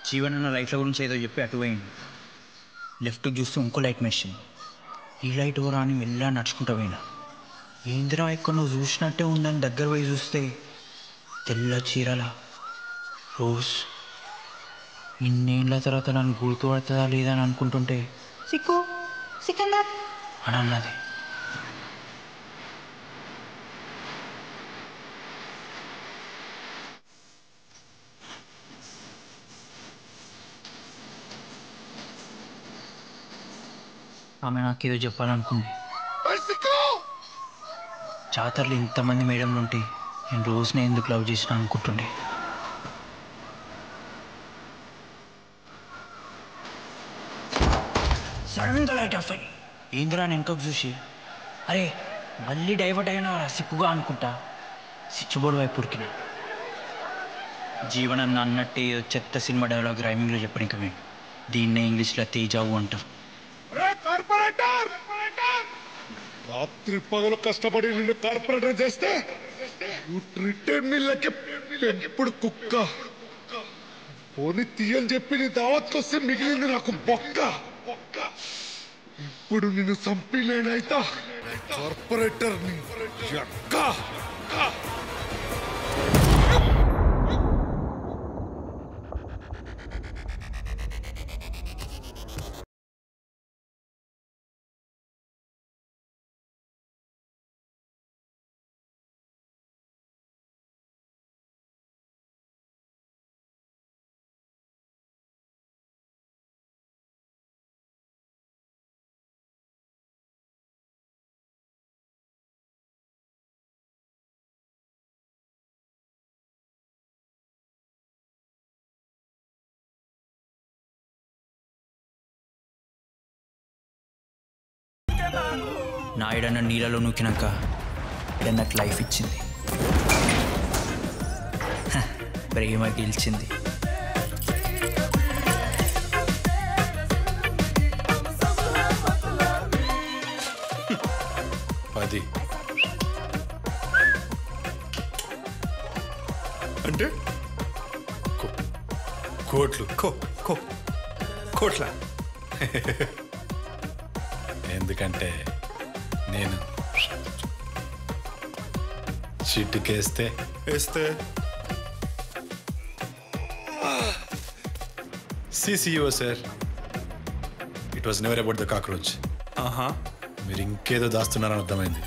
[SPEAKER 18] జీవనన్న లైట్ల గురించి ఏదో చెప్పి అటు పోయింది. లెఫ్ట్కి చూస్తే ఇంకో లైట్ మెషిన్. ఈ లైట్ ఓరా అని వెళ్ళా నడుచుకుంటూ పోయినా. ఏందిరా ఇక్కడ నువ్వు చూసినట్టే ఉందని దగ్గర పోయి చూస్తే తెల్ల చీరల రోజ్. ఇన్నేళ్ళ తర్వాత నన్ను గుర్తుపడుతుందా లేదా అని అనుకుంటుంటే సిక్కు సికందర్ అని అన్నది. ఆమె నాకేదో చెప్పాలనుకుంది. జాతరలో ఇంతమంది మేడంలు ఉంటే నేను రోజునే ఎందుకు లవ్ చేసిన అనుకుంటుండే. సడన్గా లైట్ ఆఫ్ అయ్యి ఏందిరా నేను వెనకకు చూసి అరే మళ్ళీ డైవర్ట్ అయినా సిప్పుగా అనుకుంటా స్విచ్ బోర్డు వైపు ఉరికిన. జీవనన్న అన్నట్టే చెత్త సినిమా డైలాగ్ రైమింగ్లో చెప్పడానికి మేము దీన్నే ఇంగ్లీష్లో తేజావు అంటాం.
[SPEAKER 13] రాత్రి పగలు కష్టపడి నిన్ను కార్పొరేటర్ చేస్తే ఎప్పుడు కుక్క పోనీ తీయని చెప్పి నీ దావత్ వస్తే మిగిలింది నాకు బొక్క. ఇప్పుడు నిన్ను చంపి నేనైతా కార్పొరేటర్ ని.
[SPEAKER 18] నాయుడన్న నీళ్ళలో నూకినాక ఎన్నకు లైఫ్ ఇచ్చింది. ప్రేమ గెలిచింది.
[SPEAKER 1] అది
[SPEAKER 22] అంటే
[SPEAKER 1] కోట్లు.
[SPEAKER 22] కోట్ల.
[SPEAKER 1] ఎందుకంటే నేను చిట్టుకేస్తే CCO sir, it was never about the cockroach. మీరు ఇంకేదో దాస్తున్నారని అర్థమైంది.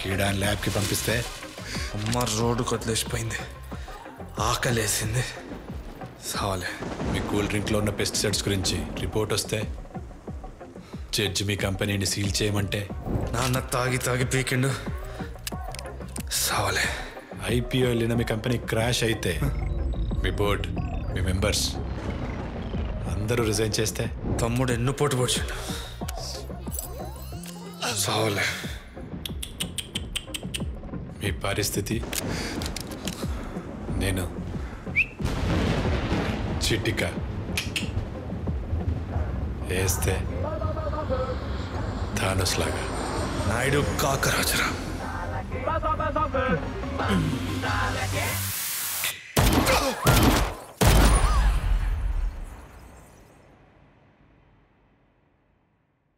[SPEAKER 1] కీడాన్ ల్యాబ్కి పంపిస్తే
[SPEAKER 5] అమ్మ రోడ్డు కొద్దిలేసిపోయింది. ఆకలేసింది. సాలే.
[SPEAKER 1] మీ కూల్ డ్రింక్లో ఉన్న పెస్టిసైడ్స్ గురించి రిపోర్ట్ వస్తే జడ్జి మీ కంపెనీని సీల్ చేయమంటే
[SPEAKER 5] నాన్న తాగి తాగి పీకిండు. సాలే.
[SPEAKER 1] ఐపీఓ వెళ్ళిన మీ కంపెనీ క్రాష్ అయితే మీ బోర్డ్ మీ మెంబర్స్ అందరూ రిజైన్ చేస్తే
[SPEAKER 5] తమ్ముడు ఎన్ను పోటు పొడిచాడు సావలే.
[SPEAKER 1] మీ పరిస్థితి నేను చిటిక వేస్తే థానస్ లాగా
[SPEAKER 5] నాయుడు కాకరాజరా.